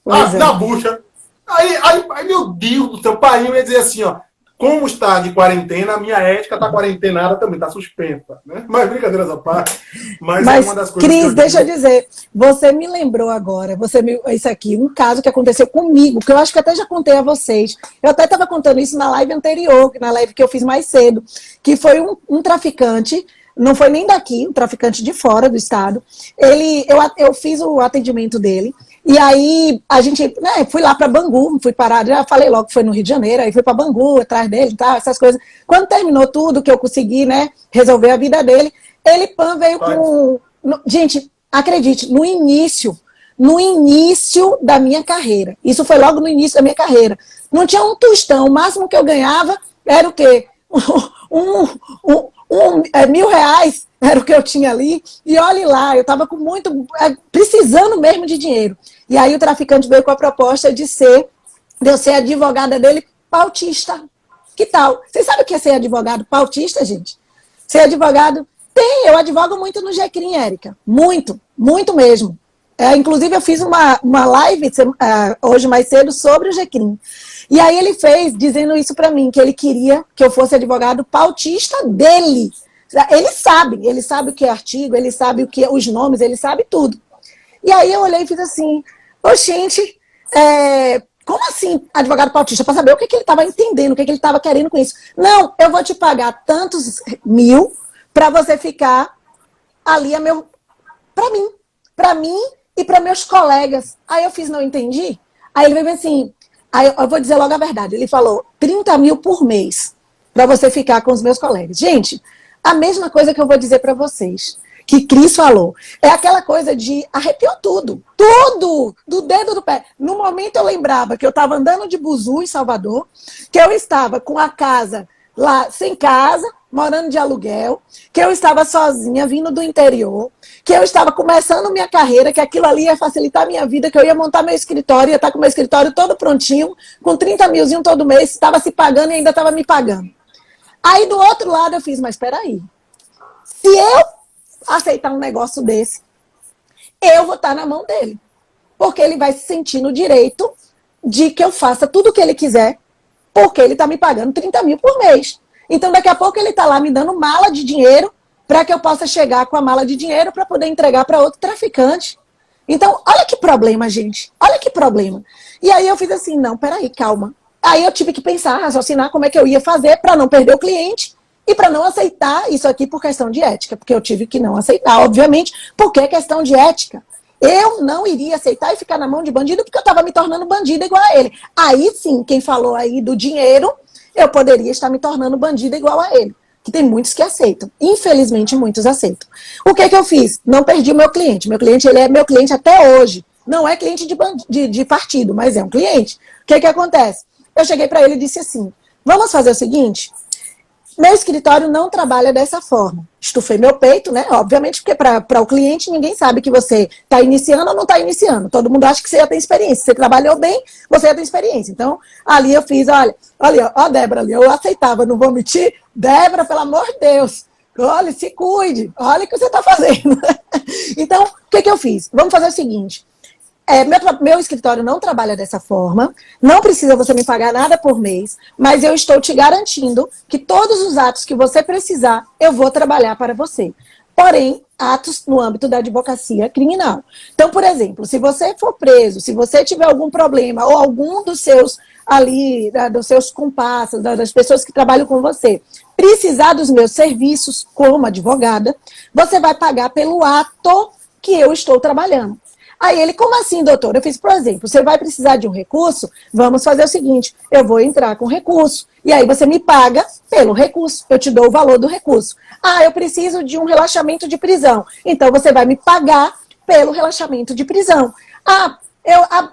Na bucha. Aí, meu Deus do céu, o pai ia dizer assim, ó. Como está de quarentena, a minha ética está quarentenada também, está suspensa. Né? Mas brincadeiras à parte. Mas é uma das coisas. Cris, deixa eu dizer, você me lembrou agora, isso aqui, um caso que aconteceu comigo, que eu acho que até já contei a vocês. Eu até estava contando isso na live anterior, na live que eu fiz mais cedo, que foi um traficante, não foi nem daqui, um traficante de fora do estado. Eu fiz o atendimento dele. E aí, a gente, fui lá para Bangu, fui parar, já falei logo que foi no Rio de Janeiro, aí fui para Bangu, atrás dele e tal, essas coisas. Quando terminou tudo, que eu consegui, resolver a vida dele, ele veio com... Gente, acredite, no início da minha carreira, isso foi logo no início da minha carreira, não tinha um tostão, o máximo que eu ganhava era o quê? R$1.000 era o que eu tinha ali, e olhe lá, eu estava precisando mesmo de dinheiro. E aí o traficante veio com a proposta de ser de eu ser advogada dele pautista. Que tal? Vocês sabem o que é ser advogado pautista, gente? Ser advogado... Eu advogo muito no GECRIM, Érica. Muito, muito mesmo. Inclusive, eu fiz uma live hoje mais cedo sobre o GECRIM. E aí ele fez, dizendo isso para mim, que ele queria que eu fosse advogado pautista dele. Ele sabe o que é artigo, ele sabe o que é os nomes, ele sabe tudo. E aí eu olhei e fiz assim, gente, como assim advogado pautista? Para saber o que ele estava entendendo, o que ele estava querendo com isso. Não, eu vou te pagar tantos mil para você ficar ali para mim e para meus colegas. Aí eu fiz, não entendi? Aí ele veio assim, aí eu vou dizer logo a verdade, ele falou 30 mil por mês para você ficar com os meus colegas. Gente, a mesma coisa que eu vou dizer para vocês, que Cris falou, é aquela coisa de arrepiou tudo, do dedo do pé. No momento eu lembrava que eu estava andando de buzu em Salvador, que eu estava com a casa lá sem casa, morando de aluguel, que eu estava sozinha, vindo do interior, que eu estava começando minha carreira, que aquilo ali ia facilitar a minha vida, que eu ia montar meu escritório, ia estar com meu escritório todo prontinho, com 30 milzinho todo mês, estava se pagando e ainda estava me pagando. Aí do outro lado eu fiz, mas espera aí, se eu aceitar um negócio desse, eu vou estar na mão dele, porque ele vai se sentir no direito de que eu faça tudo o que ele quiser, porque ele está me pagando 30 mil por mês. Então, daqui a pouco ele está lá me dando mala de dinheiro para que eu possa chegar com a mala de dinheiro para poder entregar para outro traficante. Então, olha que problema, gente. Olha que problema. E aí eu fiz assim, não, peraí, calma. Aí eu tive que pensar, raciocinar como é que eu ia fazer para não perder o cliente e para não aceitar isso aqui por questão de ética. Porque eu tive que não aceitar, obviamente, porque é questão de ética. Eu não iria aceitar e ficar na mão de bandido porque eu estava me tornando bandida igual a ele. Aí sim, quem falou aí do dinheiro, eu poderia estar me tornando bandida igual a ele. Que tem muitos que aceitam. Infelizmente, muitos aceitam. O que eu fiz? Não perdi o meu cliente. Meu cliente, ele é meu cliente até hoje. Não é cliente de partido, mas é um cliente. O que acontece? Eu cheguei para ele e disse assim, vamos fazer o seguinte... Meu escritório não trabalha dessa forma. Estufei meu peito, né? Obviamente, porque para o cliente ninguém sabe que você está iniciando ou não está iniciando. Todo mundo acha que você já tem experiência. Você trabalhou bem, você já tem experiência. Então, ali eu fiz, olha, ó, Débora, ali, eu aceitava, não vou mentir. Débora, pelo amor de Deus, olha, se cuide, olha o que você está fazendo. Então, o que eu fiz? Vamos fazer o seguinte. Meu escritório não trabalha dessa forma, não precisa você me pagar nada por mês, mas eu estou te garantindo que todos os atos que você precisar, eu vou trabalhar para você. Porém, atos no âmbito da advocacia criminal. Então, por exemplo, se você for preso, se você tiver algum problema, ou algum dos seus ali, dos seus comparsas, das pessoas que trabalham com você, precisar dos meus serviços como advogada, você vai pagar pelo ato que eu estou trabalhando. Aí ele, como assim, doutor? Eu fiz, por exemplo, você vai precisar de um recurso? Vamos fazer o seguinte, eu vou entrar com recurso. E aí você me paga pelo recurso, eu te dou o valor do recurso. Ah, eu preciso de um relaxamento de prisão. Então você vai me pagar pelo relaxamento de prisão.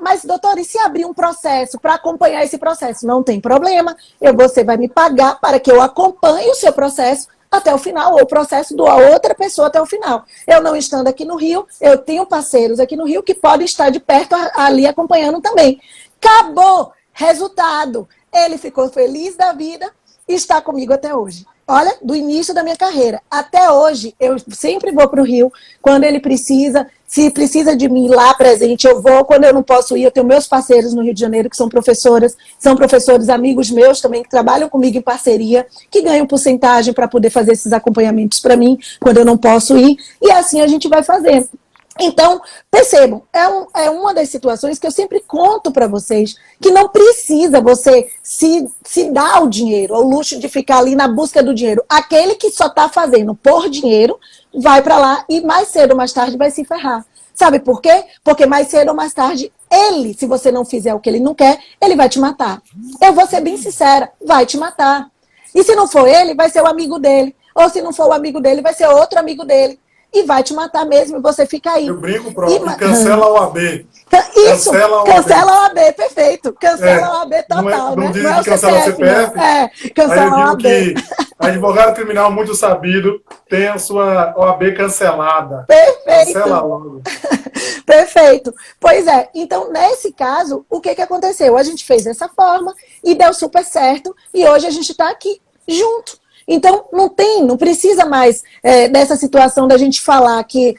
Mas doutor, e se abrir um processo para acompanhar esse processo? Não tem problema, você vai me pagar para que eu acompanhe o seu processo até o final, ou o processo da outra pessoa até o final. Eu não estando aqui no Rio, eu tenho parceiros aqui no Rio que podem estar de perto ali acompanhando também. Acabou! Resultado! Ele ficou feliz da vida e está comigo até hoje. Olha, do início da minha carreira até hoje, eu sempre vou para o Rio, quando ele precisa, se precisa de mim lá presente, eu vou, quando eu não posso ir, eu tenho meus parceiros no Rio de Janeiro, que são professores amigos meus também, que trabalham comigo em parceria, que ganham porcentagem para poder fazer esses acompanhamentos para mim, quando eu não posso ir, e assim a gente vai fazendo. Então, percebam, é uma das situações que eu sempre conto para vocês, que não precisa você se dar o dinheiro, o luxo de ficar ali na busca do dinheiro. Aquele que só está fazendo por dinheiro, vai para lá e mais cedo ou mais tarde vai se ferrar. Sabe por quê? Porque mais cedo ou mais tarde, ele, se você não fizer o que ele não quer, ele vai te matar. Eu vou ser bem sincera, vai te matar. E se não for ele, vai ser o amigo dele. Ou se não for o amigo dele, vai ser outro amigo dele. E vai te matar mesmo, e você fica aí. Eu brinco, próprio, e cancela a OAB. Isso, cancela a OAB, perfeito. Cancela a OAB total, não né? Diz não é que cancela o CPF. Cancela a OAB. Advogado criminal muito sabido tem a sua OAB cancelada. Perfeito. Cancela logo. Perfeito. Pois é, então nesse caso, o que aconteceu? A gente fez dessa forma e deu super certo e hoje a gente está aqui junto. Então não precisa mais dessa situação da gente falar que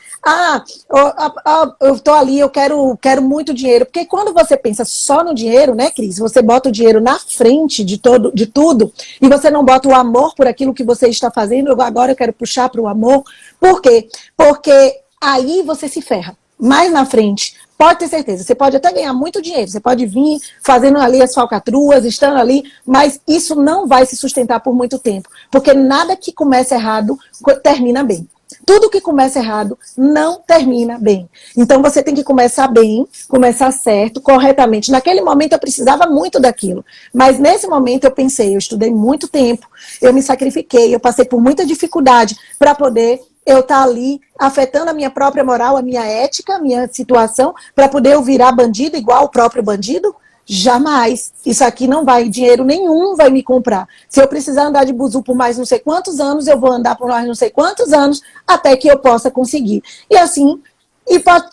eu estou ali, eu quero muito dinheiro, porque quando você pensa só no dinheiro, né, Cris? Você bota o dinheiro na frente de tudo e você não bota o amor por aquilo que você está fazendo. Agora eu quero puxar para o amor. Por quê? Porque aí você se ferra. Mais na frente, pode ter certeza, você pode até ganhar muito dinheiro, você pode vir fazendo ali as falcatruas, estando ali, mas isso não vai se sustentar por muito tempo, porque nada que começa errado termina bem. Tudo que começa errado não termina bem. Então você tem que começar bem, começar certo, corretamente. Naquele momento eu precisava muito daquilo, mas nesse momento eu pensei, eu estudei muito tempo, eu me sacrifiquei, eu passei por muita dificuldade para poder eu estar ali afetando a minha própria moral, a minha ética, a minha situação, para poder eu virar bandido igual o próprio bandido? Jamais. Isso aqui não vai, dinheiro nenhum vai me comprar. Se eu precisar andar de buzu por mais não sei quantos anos, eu vou andar por mais não sei quantos anos, até que eu possa conseguir. E assim,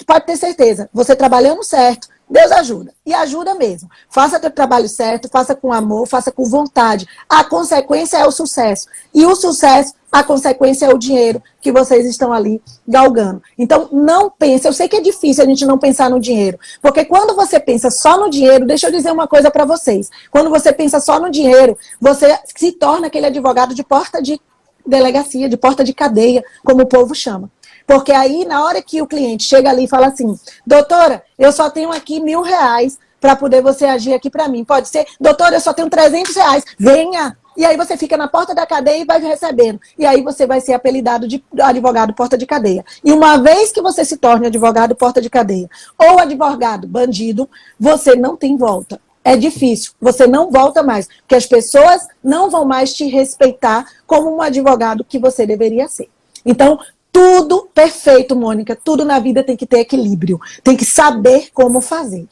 pode ter certeza, você trabalhando certo, Deus ajuda. E ajuda mesmo. Faça teu trabalho certo, faça com amor, faça com vontade. A consequência é o sucesso. E o sucesso, a consequência é o dinheiro que vocês estão ali galgando. Então, não pense. Eu sei que é difícil a gente não pensar no dinheiro. Porque quando você pensa só no dinheiro, deixa eu dizer uma coisa para vocês. Quando você pensa só no dinheiro, você se torna aquele advogado de porta de delegacia, de porta de cadeia, como o povo chama. Porque aí, na hora que o cliente chega ali e fala assim, doutora, eu só tenho aqui R$1.000 para poder você agir aqui para mim. Pode ser, doutora, eu só tenho R$300, venha. E aí você fica na porta da cadeia e vai recebendo. E aí você vai ser apelidado de advogado porta de cadeia. E uma vez que você se torne advogado porta de cadeia ou advogado bandido, você não tem volta. É difícil, você não volta mais, porque as pessoas não vão mais te respeitar como um advogado que você deveria ser. Então, tudo perfeito, Mônica, tudo na vida tem que ter equilíbrio, tem que saber como fazer.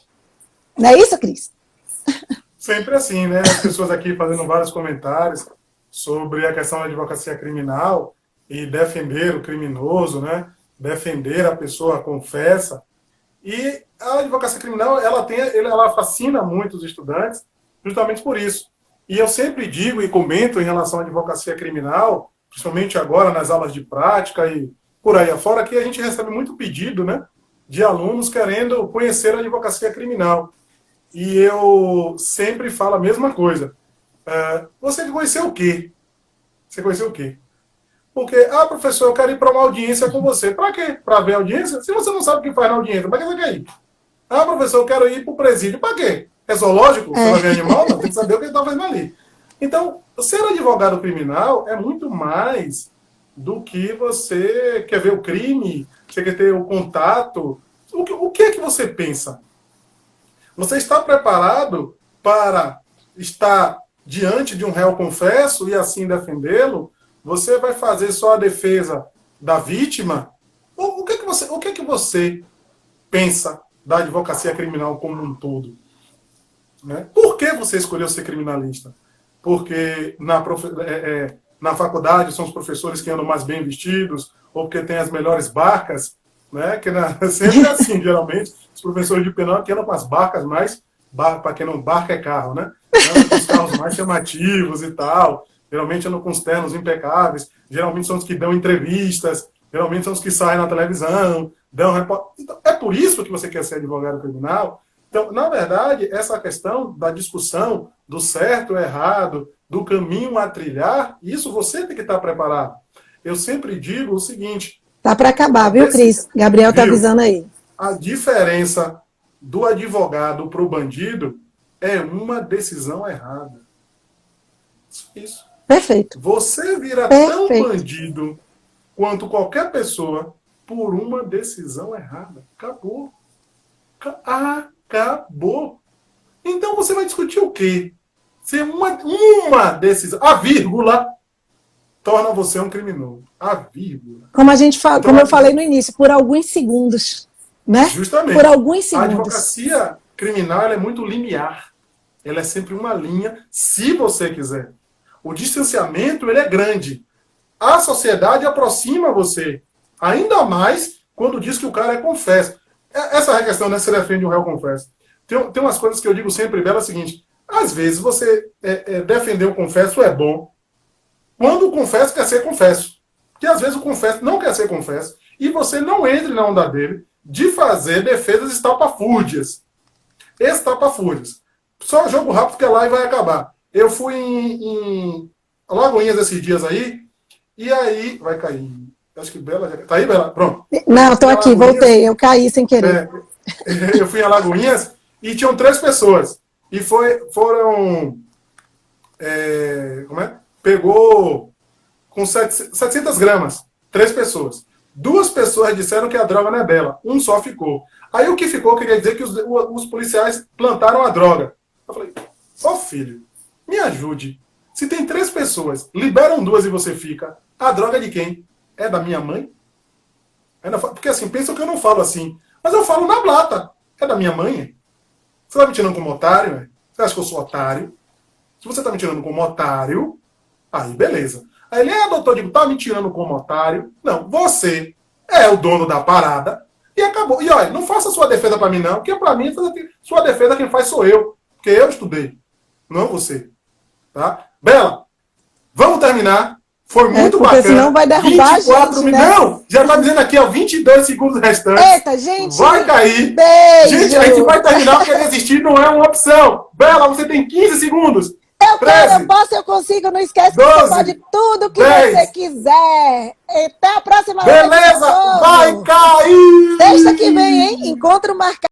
Não é isso, Cris? Sempre assim, né? As pessoas aqui fazendo vários comentários sobre a questão da advocacia criminal e defender o criminoso, né? Defender a pessoa confessa. E a advocacia criminal, ela fascina muito os estudantes justamente por isso. E eu sempre digo e comento em relação à advocacia criminal, principalmente agora nas aulas de prática e por aí afora, que a gente recebe muito pedido, né, de alunos querendo conhecer a advocacia criminal. E eu sempre falo a mesma coisa. Você conheceu o quê? Você conheceu o quê? Porque, professor, eu quero ir para uma audiência com você. Para quê? Para ver a audiência? Se você não sabe o que faz na audiência, para que você quer ir? Professor, eu quero ir para o presídio. Para quê? É zoológico? Você vai ver animal? Não, tem que saber o que ele está fazendo ali. Então, ser advogado criminal é muito mais do que você quer ver o crime, você quer ter o contato. O que é que você pensa? Você está preparado para estar diante de um réu confesso e assim defendê-lo? Você vai fazer só a defesa da vítima? O que é que você pensa da advocacia criminal como um todo? Né? Por que você escolheu ser criminalista? Porque na faculdade são os professores que andam mais bem vestidos, ou porque tem as melhores barcas, né? Que sempre é assim, geralmente, os professores de penal que andam com as barcas mais, para quem não, barca é carro, né? Andam com os carros mais chamativos e tal, geralmente andam com os ternos impecáveis, geralmente são os que dão entrevistas, geralmente são os que saem na televisão, então, é por isso que você quer ser advogado criminal? Então, na verdade, essa questão da discussão do certo ou errado, do caminho a trilhar, isso você tem que estar preparado. Eu sempre digo o seguinte... Tá para acabar, viu, Cris? Gabriel tá avisando aí. A diferença do advogado para o bandido é uma decisão errada. Isso. Perfeito. Você vira tão bandido quanto qualquer pessoa por uma decisão errada. Acabou. Acabou. Então você vai discutir o quê? Se uma decisão, a vírgula, torna você um criminoso. A vírgula. Como a gente fala, como eu falei no início, por alguns segundos, né? Justamente. Por alguns segundos. A advocacia criminal ela é muito linear. Ela é sempre uma linha, se você quiser. O distanciamento, ele é grande. A sociedade aproxima você. Ainda mais quando diz que o cara é confesso. Essa é a questão, né? Se defende um réu confesso. Tem umas coisas que eu digo sempre, Bela, é o seguinte. Às vezes, você defender um confesso é bom quando o confesso quer ser confesso. Porque às vezes o confesso não quer ser confesso e você não entre na onda dele de fazer defesas estapafúrdias. Estapafúrdias. Só jogo rápido que a live vai acabar. Eu fui em Lagoinhas esses dias aí, e aí... Vai cair. Acho que Bela... Tá aí, Bela? Pronto. Não, tô aqui, voltei. Eu caí sem querer. Eu fui em Alagoinhas e tinham 3 pessoas. E foram... como é? Pegou com 700 gramas. 3 pessoas. 2 pessoas disseram que a droga não é Bela. Um só ficou. Aí o que ficou queria dizer que os policiais plantaram a droga. Eu falei, filho, me ajude. Se tem 3 pessoas, liberam 2 e você fica, a droga é de quem? É da minha mãe? Porque assim, pensam que eu não falo assim. Mas eu falo na blata. É da minha mãe? Você tá me tirando como otário? Né? Você acha que eu sou otário? Se você tá me tirando como otário, aí beleza. Aí ele, doutor, digo, tá me tirando como otário? Não, você é o dono da parada e acabou. E olha, não faça sua defesa pra mim não, porque pra mim, sua defesa quem faz sou eu. Porque eu estudei, não você. Tá? Bela, vamos terminar. Foi muito bacana. Senão vai derrubar 24 a gente, né? Não, já tá dizendo aqui, 22 segundos restantes. Eita, gente. Vai cair. Beijo. Gente, a gente vai terminar porque desistir não é uma opção. Bela, você tem 15 segundos. Eu quero, eu posso, eu consigo. Não esquece 12, que você pode tudo que 10, você quiser. Até a próxima. Beleza, vai cair. Sexta que vem, hein? Encontro marcado.